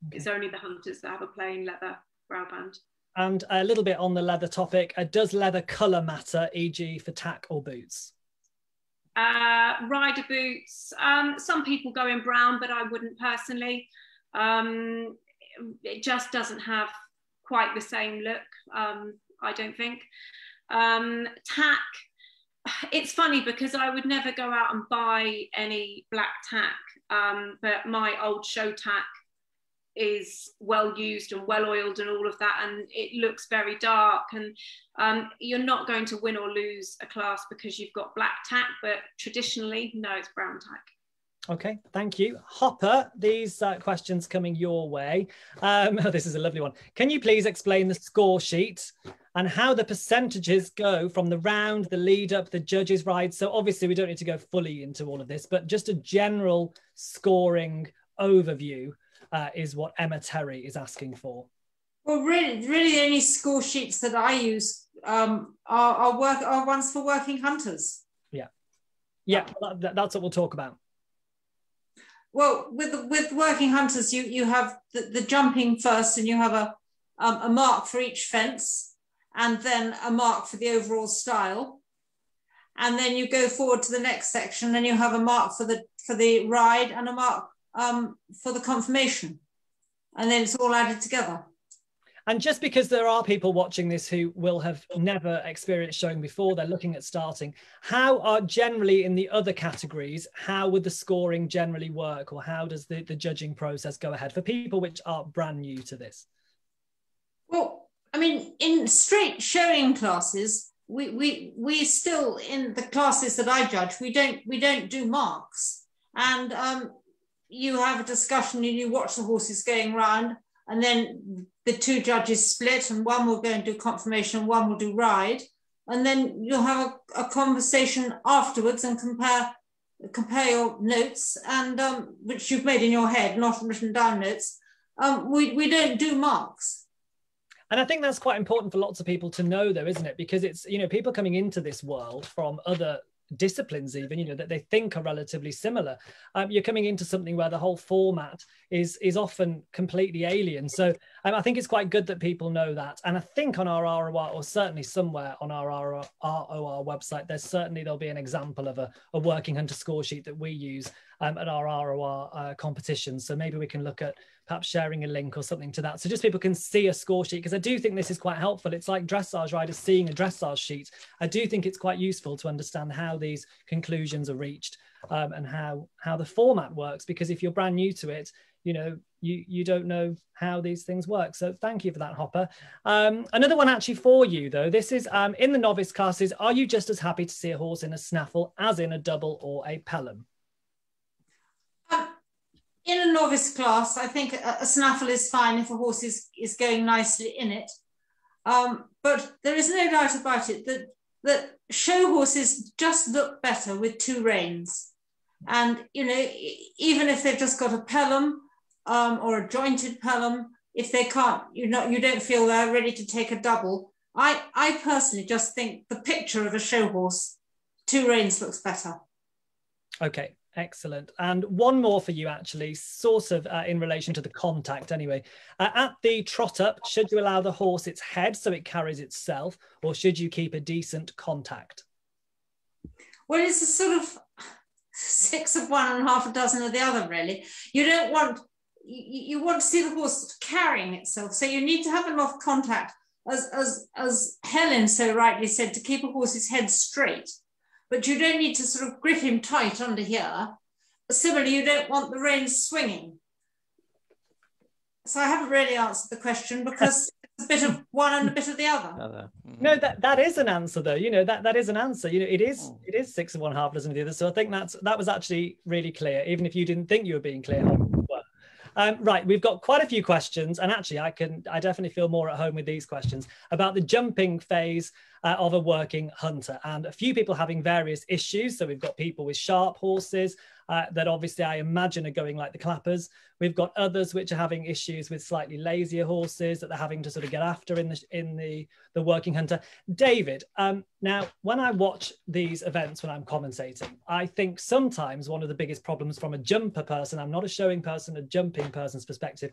Okay. It's only the hunters that have a plain leather brow band. And a little bit on the leather topic, does leather colour matter, e.g. for tack or boots? Rider boots, some people go in brown, but I wouldn't personally. It just doesn't have quite the same look, I don't think. Tack, it's funny because I would never go out and buy any black tack, but my old show tack is well used and well oiled and all of that, and it looks very dark, and you're not going to win or lose a class because you've got black tack, but traditionally, no, it's brown tack. Okay, thank you. Hopper, these questions coming your way. This is a lovely one. Can you please explain the score sheet and how the percentages go from the round, the lead up, the judges' ride? So obviously we don't need to go fully into all of this, but just a general scoring overview is what Emma Terry is asking for. Well, really the only score sheets that I use are ones for working hunters. Yeah, that's what we'll talk about. Well, with working hunters, you have the jumping first, and you have a mark for each fence, and then a mark for the overall style, and then you go forward to the next section, and you have a mark for the ride and a mark for the confirmation, and then it's all added together. And just because there are people watching this who will have never experienced showing before, they're looking at starting, how are generally in the other categories, how would the scoring generally work, or how does the judging process go ahead for people which are brand new to this? Well, I mean, in straight showing classes, we still, in the classes that I judge, we don't do marks, and you have a discussion and you watch the horses going round, and then the two judges split, and one will go and do confirmation and one will do ride, and then you'll have a conversation afterwards and compare your notes, and which you've made in your head, not written down notes. We don't do marks. And I think that's quite important for lots of people to know, though, isn't it? Because it's, you know, people coming into this world from other disciplines, even, you know, that they think are relatively similar. You're coming into something where the whole format is often completely alien. So I think it's quite good that people know that. And I think on our ROR, or certainly somewhere on our ROR website, there'll be an example of a working hunter score sheet that we use at our ROR competitions. So maybe we can look at perhaps sharing a link or something to that, so just people can see a score sheet, because I do think this is quite helpful. It's like dressage riders seeing a dressage sheet. I do think it's quite useful to understand how these conclusions are reached, and how the format works, because if you're brand new to it, you know, you don't know how these things work. So thank you for that, Hopper. Another one actually for you, though. This is in the novice classes, are you just as happy to see a horse in a snaffle as in a double or a pelham? In a novice class, I think a snaffle is fine if a horse is going nicely in it. But there is no doubt about it that show horses just look better with two reins. And, you know, even if they've just got a pelham or a jointed pelham, if they can't, you don't feel they're ready to take a double. I personally just think the picture of a show horse, two reins looks better. Okay. Excellent. And one more for you, actually, sort of in relation to the contact anyway. At the trot up, should you allow the horse its head so it carries itself, or should you keep a decent contact? Well, it's a sort of 6 of one and half a dozen of the other, really. You want to see the horse carrying itself, so you need to have enough contact, as Helen so rightly said, to keep a horse's head straight. But you don't need to sort of grip him tight under here. Similarly, you don't want the reins swinging. So I haven't really answered the question because it's a bit of one and a bit of the other. No, that is an answer though. You know, that is an answer. You know, it is 6 of one, half dozen of the other. So I think that was actually really clear, even if you didn't think you were being clear. Right, we've got quite a few questions, and actually I definitely feel more at home with these questions about the jumping phase of a working hunter, and a few people having various issues. So we've got people with sharp horses that obviously I imagine are going like the clappers. We've got others which are having issues with slightly lazier horses that they're having to sort of get after in the working hunter. David, now when I watch these events when I'm commentating, I think sometimes one of the biggest problems from a jumper person, I'm not a showing person, a jumping person's perspective,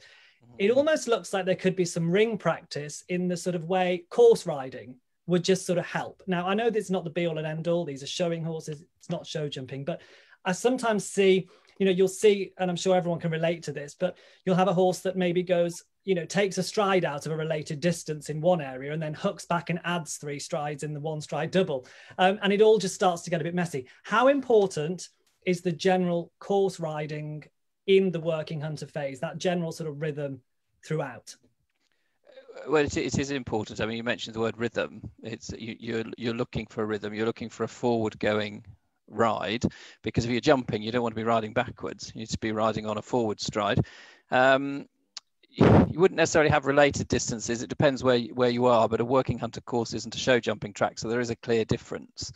it almost looks like there could be some ring practice in the sort of way course riding would just sort of help. Now, I know that's not the be all and end all. These are showing horses. It's not show jumping, but I sometimes see, you know, you'll see, and I'm sure everyone can relate to this, but you'll have a horse that maybe goes, you know, takes a stride out of a related distance in one area and then hooks back and adds 3 strides in the one stride double. And it all just starts to get a bit messy. How important is the general course riding in the working hunter phase, that general sort of rhythm throughout? Well, it is important. I mean, you mentioned the word rhythm. It's you're looking for a rhythm. You're looking for a forward-going ride, because if you're jumping, you don't want to be riding backwards. You need to be riding on a forward stride. You wouldn't necessarily have related distances. It depends where you are, but a working hunter course isn't a show jumping track, so there is a clear difference.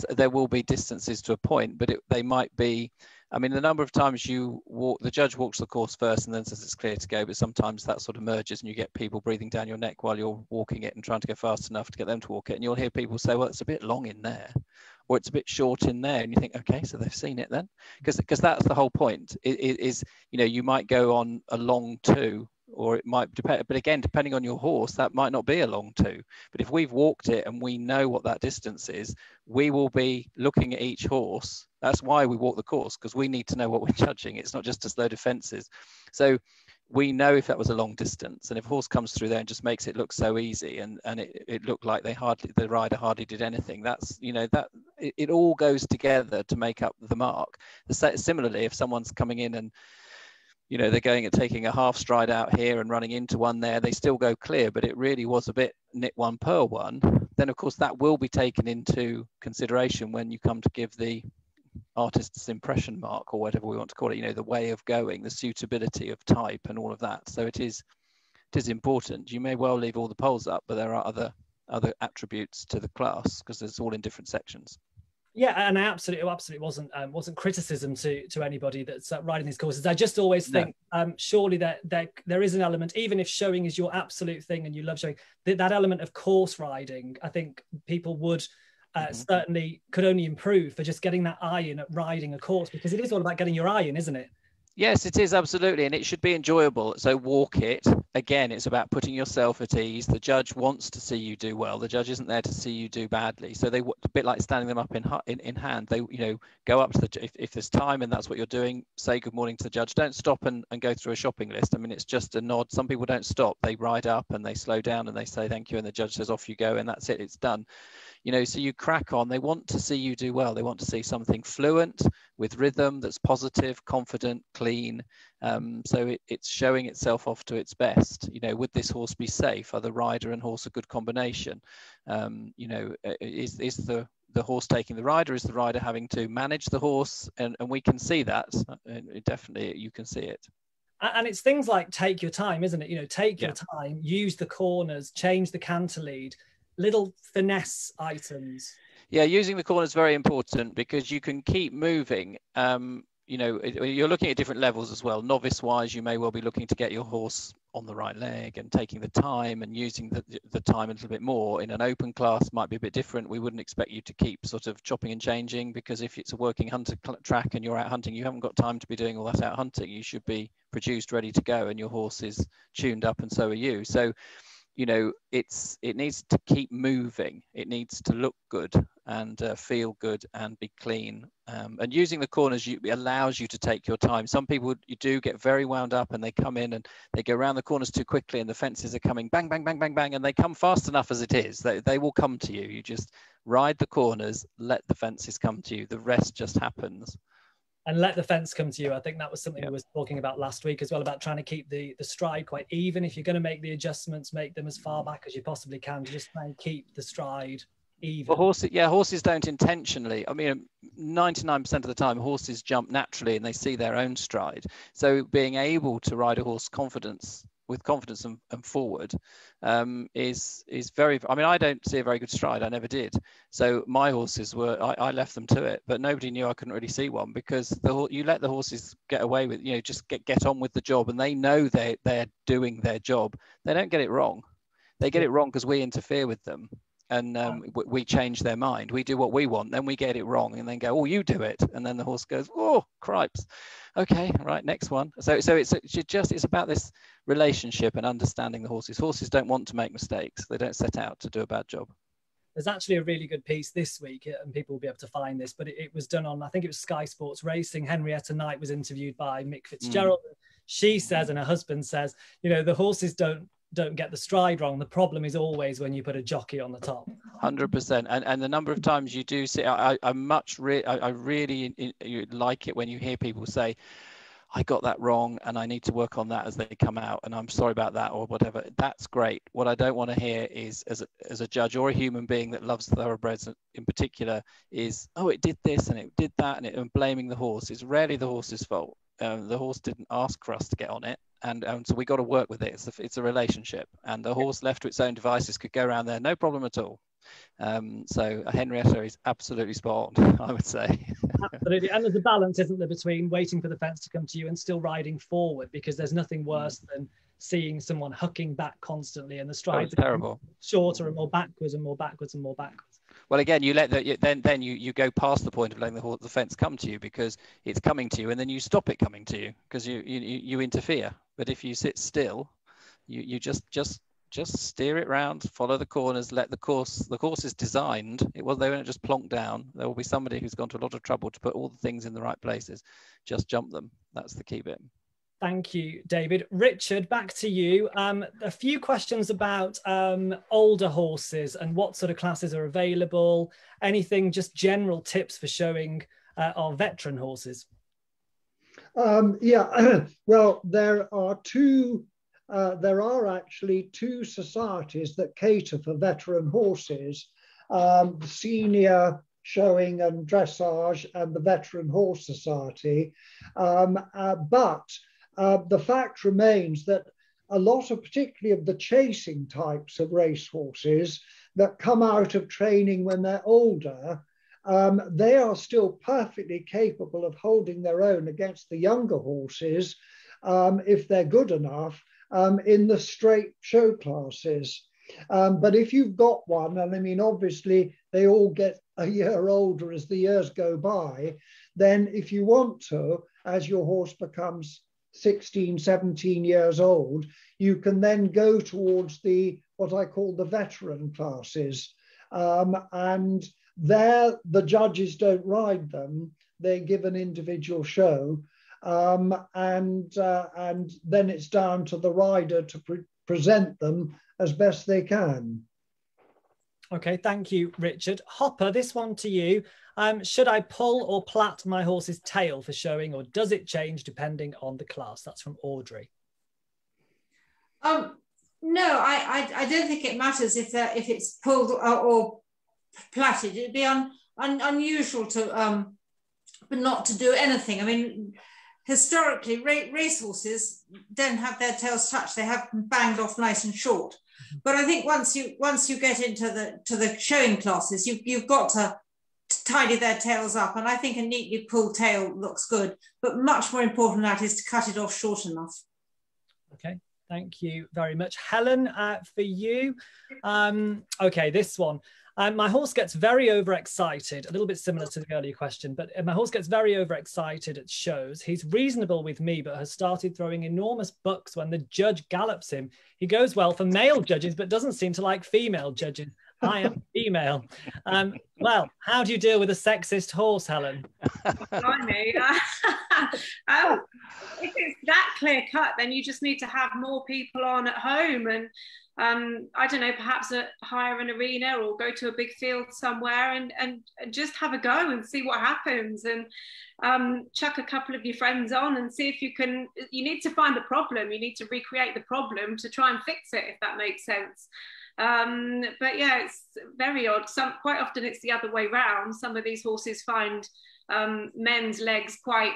There will be distances to a point, but they might be. I mean, the number of times you walk, the judge walks the course first and then says it's clear to go, but sometimes that sort of merges and you get people breathing down your neck while you're walking it and trying to go fast enough to get them to walk it. And you'll hear people say, well, it's a bit long in there, or it's a bit short in there. And you think, okay, so they've seen it then? Because that's the whole point. It is, you know, you might go on a long 2, or it might depend, but again, depending on your horse, that might not be a long 2. But if we've walked it and we know what that distance is, we will be looking at each horse. That's why we walk the course, because we need to know what we're judging. It's not just as low defenses. So we know if that was a long distance, and if a horse comes through there and just makes it look so easy, and it looked like the rider hardly did anything, that's, you know, that it all goes together to make up the mark. Similarly, if someone's coming in and, you know, they're going and taking a half stride out here and running into one there, they still go clear, but it really was a bit nit one per one, then of course that will be taken into consideration when you come to give the artist's impression mark, or whatever we want to call it, you know, the way of going, the suitability of type and all of that. So it is important. You may well leave all the poles up, but there are other attributes to the class, because it's all in different sections. Yeah, and I absolutely wasn't criticism to anybody that's riding these courses. I just always think surely there is an element, even if showing is your absolute thing and you love showing, that element of course riding, I think people would certainly could only improve for just getting that eye in at riding a course, because it is all about getting your eye in, isn't it? Yes, it is, absolutely, and it should be enjoyable. So walk it. Again, it's about putting yourself at ease. The judge wants to see you do well. The judge isn't there to see you do badly. So they, a bit like standing them up in hand, they, you know, go up to the, if there's time and that's what you're doing, say good morning to the judge. Don't stop and go through a shopping list. I mean, it's just a nod. Some people don't stop. They ride up and they slow down and they say thank you, and the judge says off you go, and that's it, it's done. You know, so you crack on. They want to see you do well. They want to see something fluent with rhythm that's positive, confident, clean. So it's showing itself off to its best. You know, would this horse be safe? Are the rider and horse a good combination? You know, is the horse taking the rider? Is the rider having to manage the horse? And we can see that. Definitely, you can see it. And it's things like take your time, isn't it? You know, take your time, use the corners, change the canter lead. Little finesse items. Yeah, using the corner is very important, because you can keep moving. You know, you're looking at different levels as well. Novice wise, you may well be looking to get your horse on the right leg and taking the time and using the time a little bit more. In an open class might be a bit different. We wouldn't expect you to keep sort of chopping and changing, because if it's a working hunter track and you're out hunting, you haven't got time to be doing all that out hunting. You should be produced, ready to go, and your horse is tuned up, and so are you. So, you know, it needs to keep moving. It needs to look good and feel good and be clean. And using the corners allows you to take your time. Some people, you do get very wound up and they come in and they go around the corners too quickly, and the fences are coming bang, bang, bang, bang, bang, and they come fast enough as it is. They will come to you. You just ride the corners, let the fences come to you. The rest just happens. And let the fence come to you. I think that was something we were talking about last week as well, about trying to keep the stride quite even. If you're going to make the adjustments, make them as far back as you possibly can. Just try and keep the stride even. Well, horses don't intentionally. I mean, 99% of the time, horses jump naturally and they see their own stride. So being able to ride a horse with confidence and forward is very. I mean, I don't see a very good stride. I never did. So my horses were. I left them to it, but nobody knew I couldn't really see one, because you let the horses get away with, just get on with the job, and they know they're doing their job. They don't get it wrong. They get it wrong because we interfere with them. And we change their mind. We do what we want, then we get it wrong, and then go, "Oh, you do it," and then the horse goes, "Oh, cripes, okay, right, next one." So it's about this relationship and understanding the horses. Horses don't want to make mistakes. They don't set out to do a bad job. There's actually a really good piece this week, and people will be able to find this, but it was done on, I think it was Sky Sports Racing. Henrietta Knight was interviewed by Mick Fitzgerald. She says, and her husband says, the horses don't get the stride wrong. The problem is always when you put a jockey on the top. 100%. And the number of times you do see, I really like it when you hear people say, "I got that wrong and I need to work on that as they come out, and I'm sorry about that," or whatever. That's great. What I don't want to hear is, as a judge or a human being that loves thoroughbreds in particular, is, "Oh, it did this and it did that," and blaming the horse. It's rarely the horse's fault. The horse didn't ask for us to get on it, and so we got to work with it. It's a relationship, and the horse left to its own devices could go around there, no problem at all. So Henrietta is absolutely spot on, I would say. Absolutely, and there's a balance, isn't there, between waiting for the fence to come to you and still riding forward, because there's nothing worse than seeing someone hucking back constantly, and the strides are terrible, shorter and more backwards and more backwards and more backwards. Well, again, you let then you go past the point of letting the fence come to you, because it's coming to you, and then you stop it coming to you because you interfere. But if you sit still, you just steer it round, follow the corners, let the course is designed. They won't just plonk down. There will be somebody who's gone to a lot of trouble to put all the things in the right places. Just jump them. That's the key bit. Thank you, David. Richard, back to you. A few questions about older horses and what sort of classes are available. Anything, just general tips for showing our veteran horses? Well, there are actually two societies that cater for veteran horses, the Senior Showing and Dressage and the Veteran Horse Society. But the fact remains that a lot of, particularly of the chasing types of racehorses that come out of training when they're older, they are still perfectly capable of holding their own against the younger horses if they're good enough in the straight show classes. But if you've got one, and I mean, obviously they all get a year older as the years go by, then if you want to, as your horse becomes 16, 17 years old, you can then go towards what I call the veteran classes. And there, the judges don't ride them. They give an individual show. And then it's down to the rider to present them as best they can. Okay, thank you, Richard. Hopper, this one to you. Should I pull or plait my horse's tail for showing, or does it change depending on the class? That's from Audrey. No, I don't think it matters if it's pulled or plaited. It'd be unusual to but not to do anything. I mean, historically, racehorses don't have their tails touched; they have them banged off nice and short. But I think once you get into the showing classes, you've got to tidy their tails up, and I think a neatly pulled tail looks good. But much more important than that is to cut it off short enough. Okay, thank you very much, Helen. For you, okay, this one. My horse gets very overexcited, a little bit similar to the earlier question, but my horse gets very overexcited at shows. He's reasonable with me, but has started throwing enormous bucks when the judge gallops him. He goes well for male judges, but doesn't seem to like female judges. I am female. Well, how do you deal with a sexist horse, Helen? Blimey. If it's that clear cut, then you just need to have more people on at home, and I don't know, perhaps hire an arena or go to a big field somewhere and just have a go and see what happens, and chuck a couple of your friends on and see if you can. You need to find the problem, you need to recreate the problem to try and fix it, if that makes sense. But yeah, it's very odd. Quite often it's the other way round. Some of these horses find men's legs quite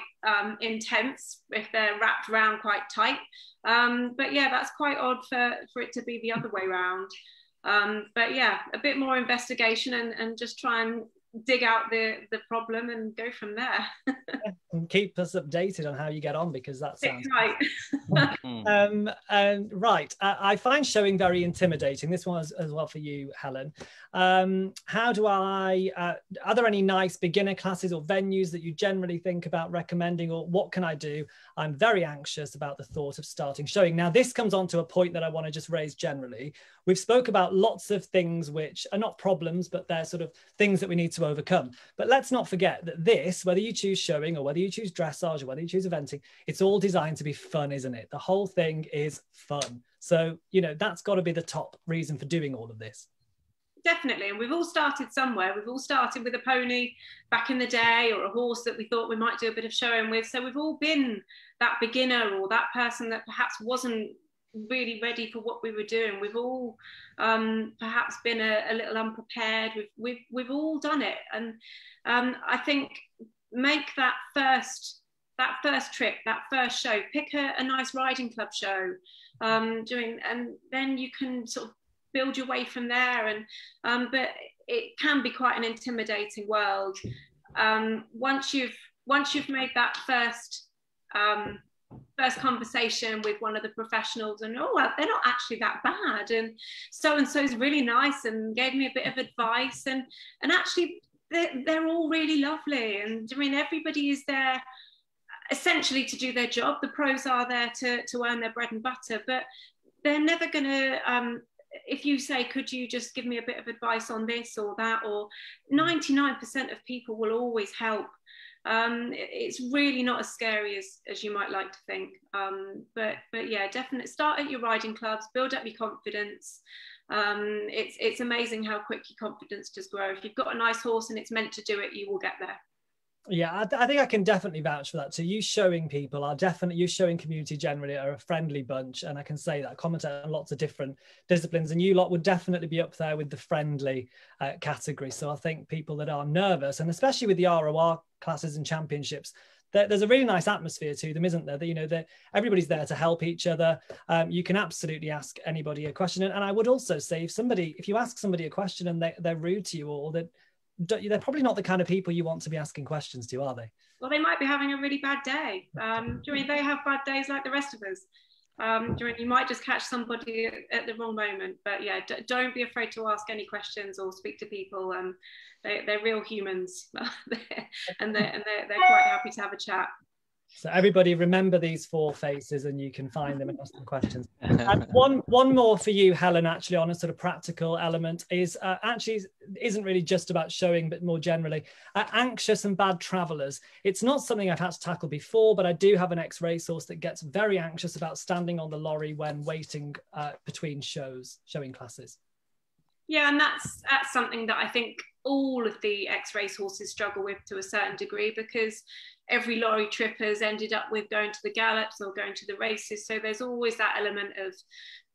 intense if they're wrapped around quite tight. But yeah, that's quite odd for it to be the other way round. But yeah, a bit more investigation and just try and dig out the problem and go from there. And keep us updated on how you get on, because that sounds right. Right. I find showing very intimidating. This one as well for you, Helen. How do are there any nice beginner classes or venues that you generally think about recommending, or what can I do? I'm very anxious about the thought of starting showing. Now, this comes on to a point that I want to just raise generally. We've spoke about lots of things which are not problems, but they're sort of things that we need to overcome. But let's not forget that this, whether you choose showing or whether you choose dressage or whether you choose eventing, it's all designed to be fun, isn't it? The whole thing is fun. So, you know, that's got to be the top reason for doing all of this. Definitely, and we've all started somewhere. We've all started with a pony back in the day, or a horse that we thought we might do a bit of showing with. So we've all been that beginner or that person that perhaps wasn't really ready for what we were doing. We've all perhaps been a little unprepared. We've all done it, and I think make that first trip, that first show, pick a nice riding club show, and then you can sort of build your way from there. And but it can be quite an intimidating world. Once you've made that first conversation with one of the professionals, and well, they're not actually that bad, and so is really nice and gave me a bit of advice, and actually they're all really lovely. And I mean, everybody is there essentially to do their job. The pros are there to earn their bread and butter, but they're never going to if you say, could you just give me a bit of advice on this or that, or 99% of people will always help. It's really not as scary as you might like to think. But yeah, definitely start at your riding clubs, build up your confidence. It's amazing how quick your confidence does grow. If you've got a nice horse and it's meant to do it, you will get there. Yeah, I think I can definitely vouch for that. So you showing people are definitely, you showing community generally are a friendly bunch. And I can say that, comment on lots of different disciplines, and you lot would definitely be up there with the friendly category. So I think people that are nervous, and especially with the RoR classes and championships, there's a really nice atmosphere to them, isn't there? That, you know, that everybody's there to help each other. You can absolutely ask anybody a question. And I would also say, if you ask somebody a question and they're rude to you, or that they're probably not the kind of people you want to be asking questions to, are they? Well, they might be having a really bad day. They have bad days like the rest of us. You might just catch somebody at the wrong moment. But yeah, don't be afraid to ask any questions or speak to people. They're real humans, and they're quite happy to have a chat. So everybody remember these 4 faces, and you can find them and ask them questions. One more for you, Helen, actually, on a sort of practical element is actually isn't really just about showing, but more generally, anxious and bad travellers. It's not something I've had to tackle before, but I do have an ex-racehorse that gets very anxious about standing on the lorry when waiting between showing classes. Yeah, and that's something that I think all of the ex-racehorses struggle with to a certain degree, because every lorry trip has ended up with going to the gallops or going to the races. So there's always that element of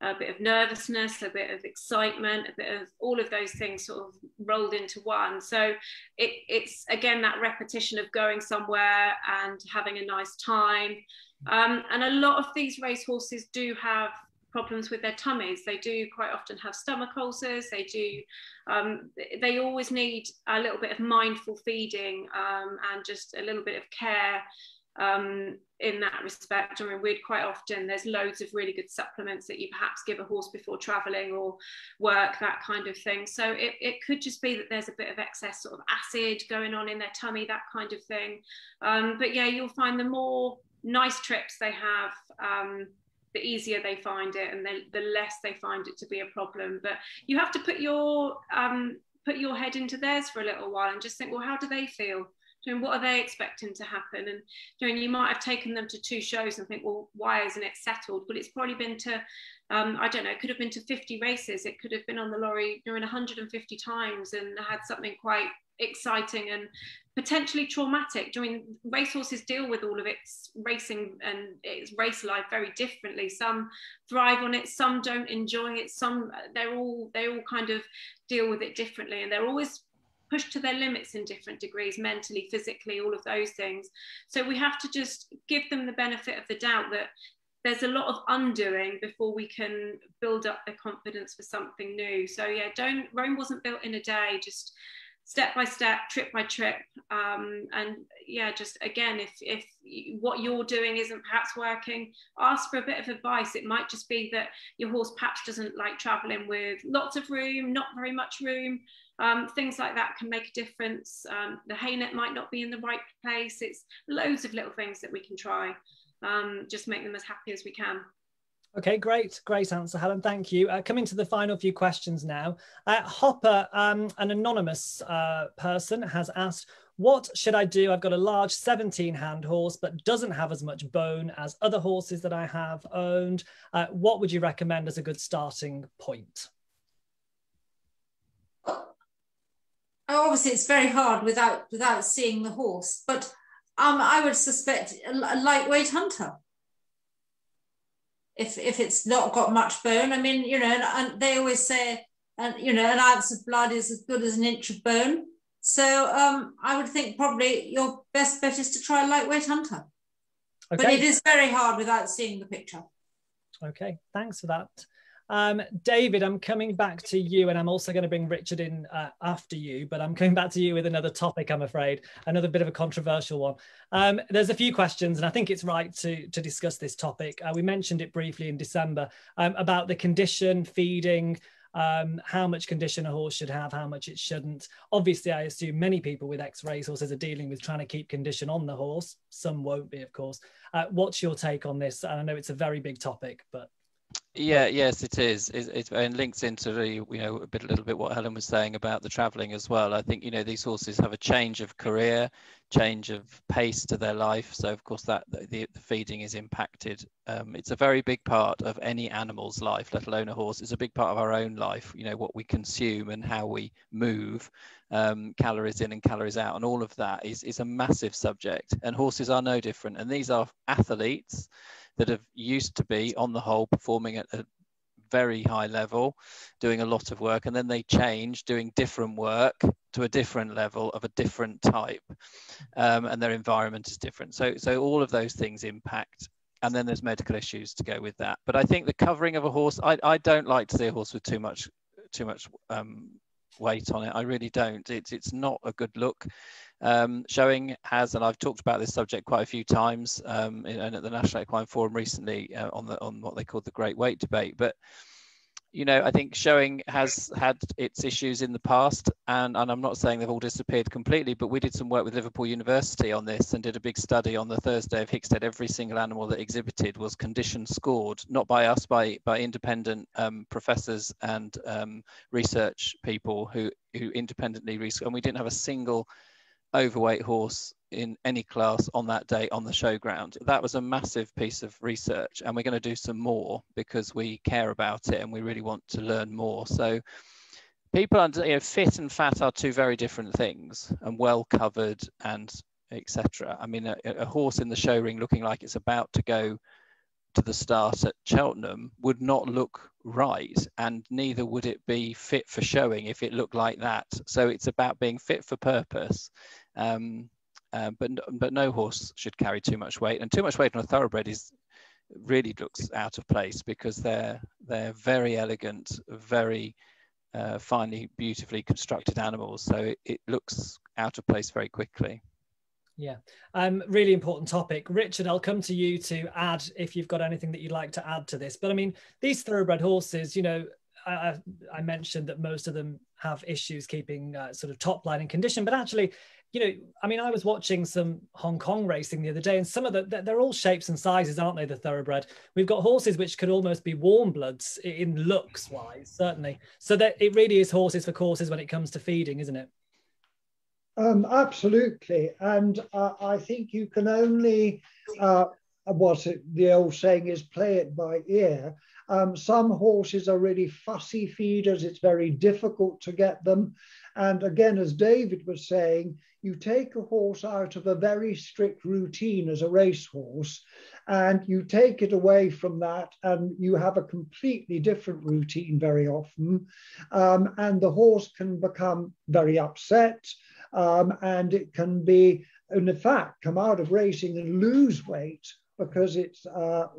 a bit of nervousness, a bit of excitement, a bit of all of those things sort of rolled into one. So it's again, that repetition of going somewhere and having a nice time. And a lot of these racehorses do have problems with their tummies. They do quite often have stomach ulcers. They always need a little bit of mindful feeding and just a little bit of care in that respect. I mean, quite often there's loads of really good supplements that you perhaps give a horse before traveling or work, that kind of thing. So it could just be that there's a bit of excess sort of acid going on in their tummy, that kind of thing. But yeah, you'll find the more nice trips they have, the easier they find it, and the less they find it to be a problem. But you have to put your head into theirs for a little while and just think, well, how do they feel? What are they expecting to happen? And you might have taken them to 2 shows and think, well, why isn't it settled? But it's probably been to, I don't know, it could have been to 50 races. It could have been on the lorry 150 times and had something quite exciting and potentially traumatic. Racehorses deal with all of its racing and its race life very differently. Some thrive on it, some don't enjoy it, some they all kind of deal with it differently, and they're always pushed to their limits in different degrees, mentally, physically, all of those things. So we have to just give them the benefit of the doubt that there's a lot of undoing before we can build up their confidence for something new. So yeah, Rome wasn't built in a day, just step by step, trip by trip. And yeah, just again, if what you're doing isn't perhaps working, ask for a bit of advice. It might just be that your horse perhaps doesn't like traveling with lots of room, not very much room. Things like that can make a difference. The hay net might not be in the right place. It's loads of little things that we can try. Just make them as happy as we can. Okay, great answer, Helen. Thank you. Coming to the final few questions now. Hopper, an anonymous person, has asked, what should I do? I've got a large 17-hand horse, but doesn't have as much bone as other horses that I have owned. What would you recommend as a good starting point? Obviously, it's very hard without seeing the horse, but I would suspect a lightweight hunter. If it's not got much bone, I mean, and they always say, an ounce of blood is as good as an inch of bone. So I would think probably your best bet is to try a lightweight hunter. Okay. But it is very hard without seeing the picture. Okay, thanks for that. David, I'm coming back to you, and I'm also going to bring Richard in after you, but I'm coming back to you with another topic, I'm afraid, another bit of a controversial one. There's a few questions, and I think it's right to discuss this topic. We mentioned it briefly in December about the condition, feeding, how much condition a horse should have, how much it shouldn't. Obviously, I assume many people with ex-racehorses are dealing with trying to keep condition on the horse. Some won't be, of course. What's your take on this? I know it's a very big topic, but... Yeah, yes, it is. And links into the, a little bit what Helen was saying about the travelling as well. I think, these horses have a change of career, change of pace to their life. So of course that the feeding is impacted. It's a very big part of any animal's life, let alone a horse. It's a big part of our own life, what we consume and how we move, calories in and calories out, and all of that is a massive subject. And horses are no different. And these are athletes that have used to be, on the whole, performing at a very high level, doing a lot of work, and then they change, doing different work to a different level of a different type, and their environment is different. So all of those things impact, and then there's medical issues to go with that. But I think the covering of a horse, I don't like to see a horse with too much weight on it. I really don't. It's not a good look. Showing has, and I've talked about this subject quite a few times, and at the National Equine Forum recently on what they called the Great Weight Debate. But I think showing has had its issues in the past, and I'm not saying they've all disappeared completely, but we did some work with Liverpool University on this and did a big study on the Thursday of Hickstead. Every single animal that exhibited was condition scored, not by us, by independent professors and research people who independently researched, and we didn't have a single overweight horse in any class on that day on the showground. That was a massive piece of research, and we're going to do some more because we care about it and we really want to learn more. So people fit and fat are two very different things, and well covered and etc. I mean, a horse in the show ring looking like it's about to go to the start at Cheltenham would not look right, and neither would it be fit for showing if it looked like that. So it's about being fit for purpose, but no horse should carry too much weight, and too much weight on a thoroughbred really looks out of place because they're very elegant, very finely, beautifully constructed animals. So it looks out of place very quickly. Yeah, really important topic. Richard, I'll come to you to add if you've got anything that you'd like to add to this. But I mean, these thoroughbred horses, I mentioned that most of them have issues keeping sort of top line in condition, but actually, you know, I mean, I was watching some Hong Kong racing the other day, and some of they're all shapes and sizes, aren't they, the thoroughbred? We've got horses which could almost be warm bloods in looks wise, certainly. So that it really is horses for courses when it comes to feeding, isn't it? Absolutely. And I think you can only, the old saying is, play it by ear. Some horses are really fussy feeders. It's very difficult to get them. And again, as David was saying, you take a horse out of a very strict routine as a racehorse, and you take it away from that, and you have a completely different routine very often. And the horse can become very upset, and it can be, in fact, come out of racing and lose weight because it's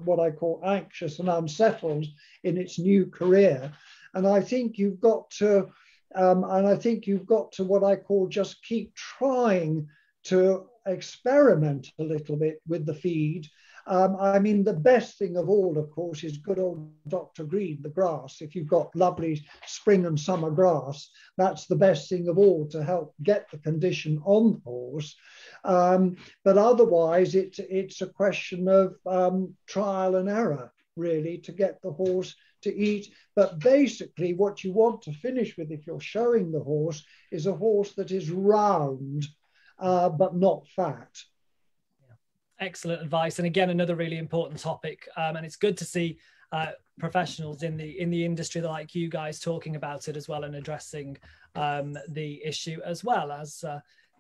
what I call anxious and unsettled in its new career. And I think you've got to what I call just keep trying to experiment a little bit with the feed. I mean, the best thing of all, of course, is good old Dr. Green, the grass. If you've got lovely spring and summer grass, that's the best thing of all to help get the condition on the horse. But otherwise, it's a question of trial and error, really, to get the horse to eat. But basically, what you want to finish with, if you're showing the horse, is a horse that is round, but not fat. Excellent advice, and again, another really important topic. And it's good to see professionals in the industry like you guys talking about it as well, and addressing the issue as well, as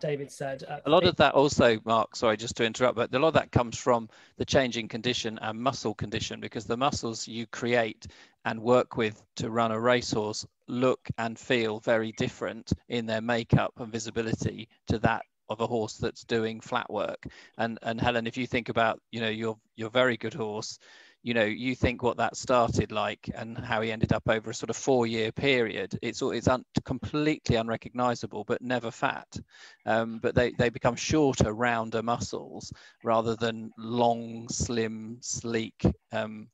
David said. A lot of that also, Mark, sorry, just to interrupt, but a lot of that comes from the changing condition and muscle condition, because the muscles you create and work with to run a racehorse look and feel very different in their makeup and visibility to that of a horse that's doing flat work. And Helen, if you think about, you know, your very good horse, you know, you think what that started like and how he ended up over a sort of 4-year period. It's completely unrecognizable, but never fat. But they become shorter, rounder muscles rather than long, slim, sleek,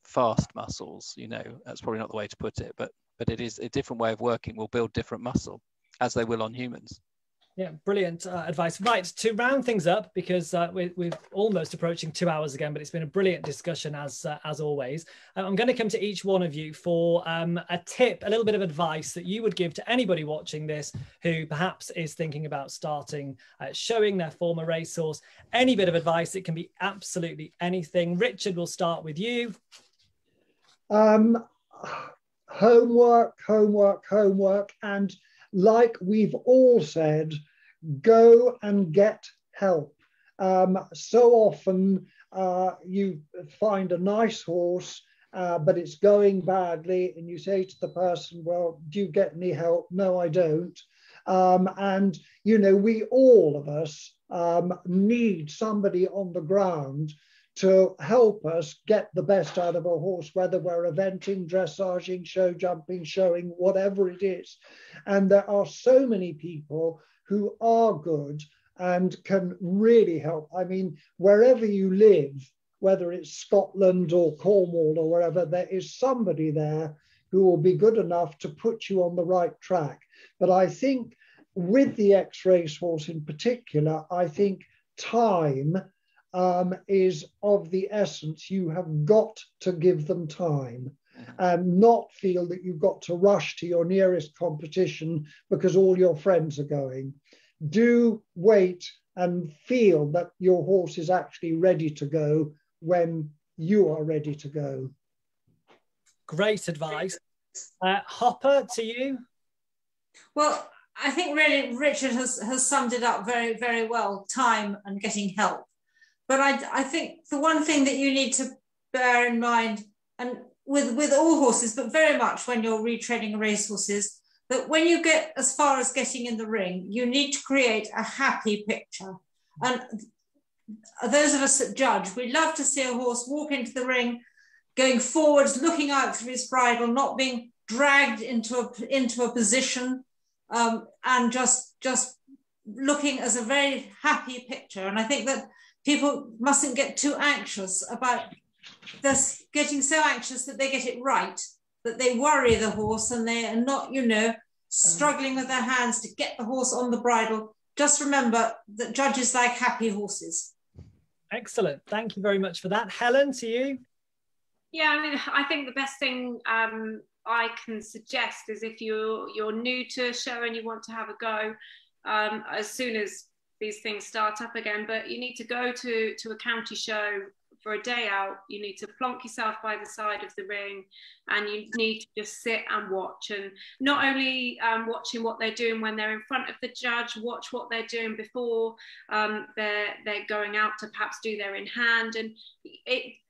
fast muscles. You know, that's probably not the way to put it, but it is a different way of working. Will build different muscle, as they will on humans. Yeah, brilliant advice. Right, to round things up, because we're almost approaching 2 hours again, but it's been a brilliant discussion as always. I'm going to come to each one of you for a tip, a little bit of advice that you would give to anybody watching this who perhaps is thinking about starting showing their former racehorse. Any bit of advice, it can be absolutely anything. Richard, we'll start with you. Homework, and like we've all said, go and get help. So often you find a nice horse, but it's going badly, and you say to the person, well, do you get any help? No, I don't. And, you know, we all of us need somebody on the ground to help us get the best out of a horse, whether we're eventing, dressaging, show jumping, showing, whatever it is. And there are so many people who are good and can really help. I mean, wherever you live, whether it's Scotland or Cornwall or wherever, there is somebody there who will be good enough to put you on the right track. But I think with the ex-racehorse in particular, I think time is of the essence. You have got to give them time and not feel that you've got to rush to your nearest competition because all your friends are going. Do wait and feel that your horse is actually ready to go when you are ready to go. Great advice. Hopper, to you. Well, I think really Richard has summed it up very, very well, time and getting help. But I think the one thing that you need to bear in mind, and with all horses, but very much when you're retraining racehorses, that when you get as far as getting in the ring, you need to create a happy picture. And those of us that judge, we love to see a horse walk into the ring, going forwards, looking out through his bridle, not being dragged into a position, and just looking as a very happy picture. And I think that people mustn't get too anxious about this, getting so anxious that they get it right, that they worry the horse and they are not, you know, struggling with their hands to get the horse on the bridle. Just remember that judges like happy horses. Excellent. Thank you very much for that. Helen, to you. Yeah, I mean, I think the best thing I can suggest is if you're new to a show and you want to have a go, as soon as these things start up again, but you need to go to a county show for a day out. You need to plonk yourself by the side of the ring, and you need to just sit and watch, and not only watching what they're doing when they're in front of the judge, watch what they're doing before they're going out to perhaps do their in hand. And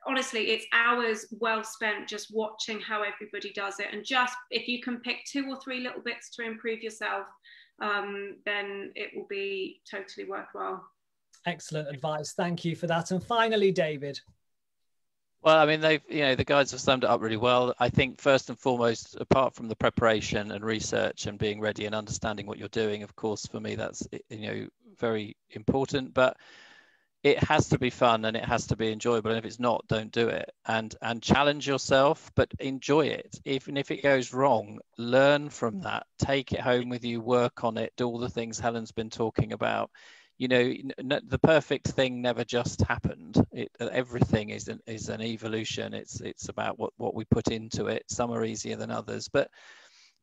honestly, it's hours well spent just watching how everybody does it, and just if you can pick 2 or 3 little bits to improve yourself, then it will be totally worthwhile. Excellent advice. Thank you for that. And finally, David. Well, I mean, the guys have summed it up really well. I think first and foremost, apart from the preparation and research and being ready and understanding what you're doing, of course, for me, that's, very important, but it has to be fun and it has to be enjoyable. And if it's not, don't do it, and challenge yourself, but enjoy it. Even if it goes wrong, learn from that, take it home with you, work on it, do all the things Helen's been talking about. The perfect thing never just happened. Everything is an evolution. It's about what we put into it. Some are easier than others, but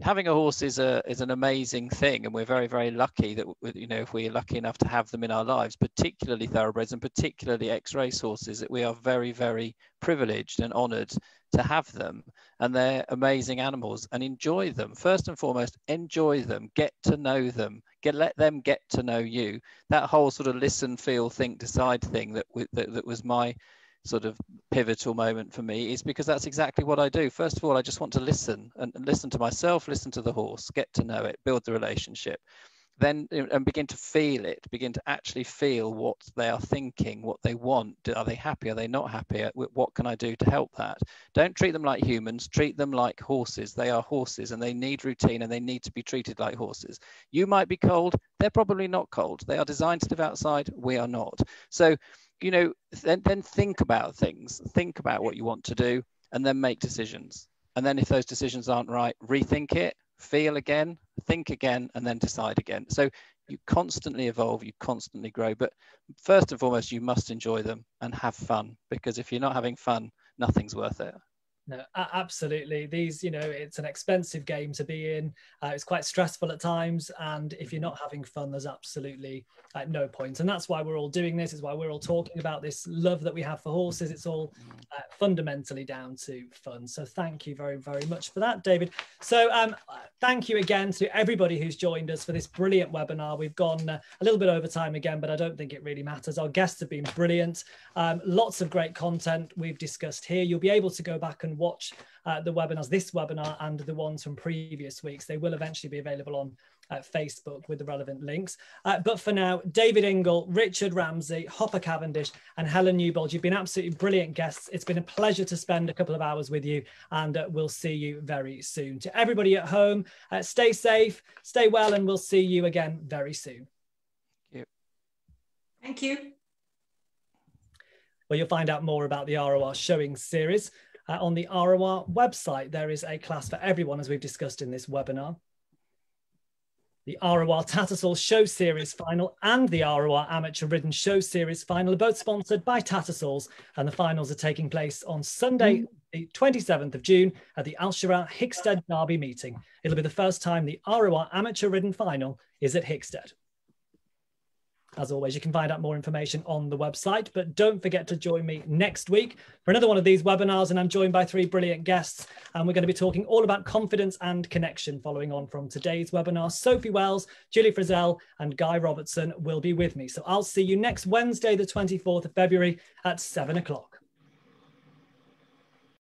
having a horse is an amazing thing, and we're very, very lucky that if we're lucky enough to have them in our lives, particularly thoroughbreds and particularly ex-race horses, that we are very, very privileged and honoured to have them. And they're amazing animals, and enjoy them. First and foremost, enjoy them, get to know them, let them get to know you. That whole sort of listen, feel, think, decide thing that was my sort of pivotal moment for me, is because that's exactly what I do. First of all, I just want to listen and listen to myself, listen to the horse, get to know it, build the relationship. Then and begin to feel it, begin to actually feel what they are thinking, what they want. Are they happy? Are they not happy? What can I do to help that? Don't treat them like humans, treat them like horses. They are horses and they need routine and they need to be treated like horses. You might be cold, they're probably not cold. They are designed to live outside, we are not. So, then think about things, think about what you want to do, and then make decisions. And then if those decisions aren't right, rethink it, feel again, think again, and then decide again. So you constantly evolve, you constantly grow, but first and foremost, you must enjoy them and have fun, because if you're not having fun, nothing's worth it. No, absolutely. These, it's an expensive game to be in. It's quite stressful at times. And if you're not having fun, there's absolutely no point. And that's why we're all doing this. Is why we're all talking about this love that we have for horses. It's all fundamentally down to fun. So thank you very, very much for that, David. So thank you again to everybody who's joined us for this brilliant webinar. We've gone a little bit over time again, but I don't think it really matters. Our guests have been brilliant. Lots of great content we've discussed here. You'll be able to go back and watch the webinars, this webinar and the ones from previous weeks. They will eventually be available on Facebook with the relevant links. But for now, David Ingle, Richard Ramsey, Hopper Cavendish and Helen Newbold, you've been absolutely brilliant guests. It's been a pleasure to spend a couple of hours with you, and we'll see you very soon. To everybody at home, stay safe, stay well, and we'll see you again very soon. Thank you. Thank you. Well, you'll find out more about the RoR showing series on the RoR website. There is a class for everyone, as we've discussed in this webinar. The RoR Tattersall Show Series Final and the RoR Amateur Ridden Show Series Final are both sponsored by Tattersalls, and the finals are taking place on Sunday, the 27th of June at the Alshira Hickstead Derby meeting. It'll be the first time the RoR Amateur Ridden Final is at Hickstead. As always, you can find out more information on the website, but don't forget to join me next week for another one of these webinars. And I'm joined by 3 brilliant guests, and we're going to be talking all about confidence and connection following on from today's webinar. Sophie Wells, Julie Frizzell and Guy Robertson will be with me. So I'll see you next Wednesday, the 24th of February at 7 o'clock.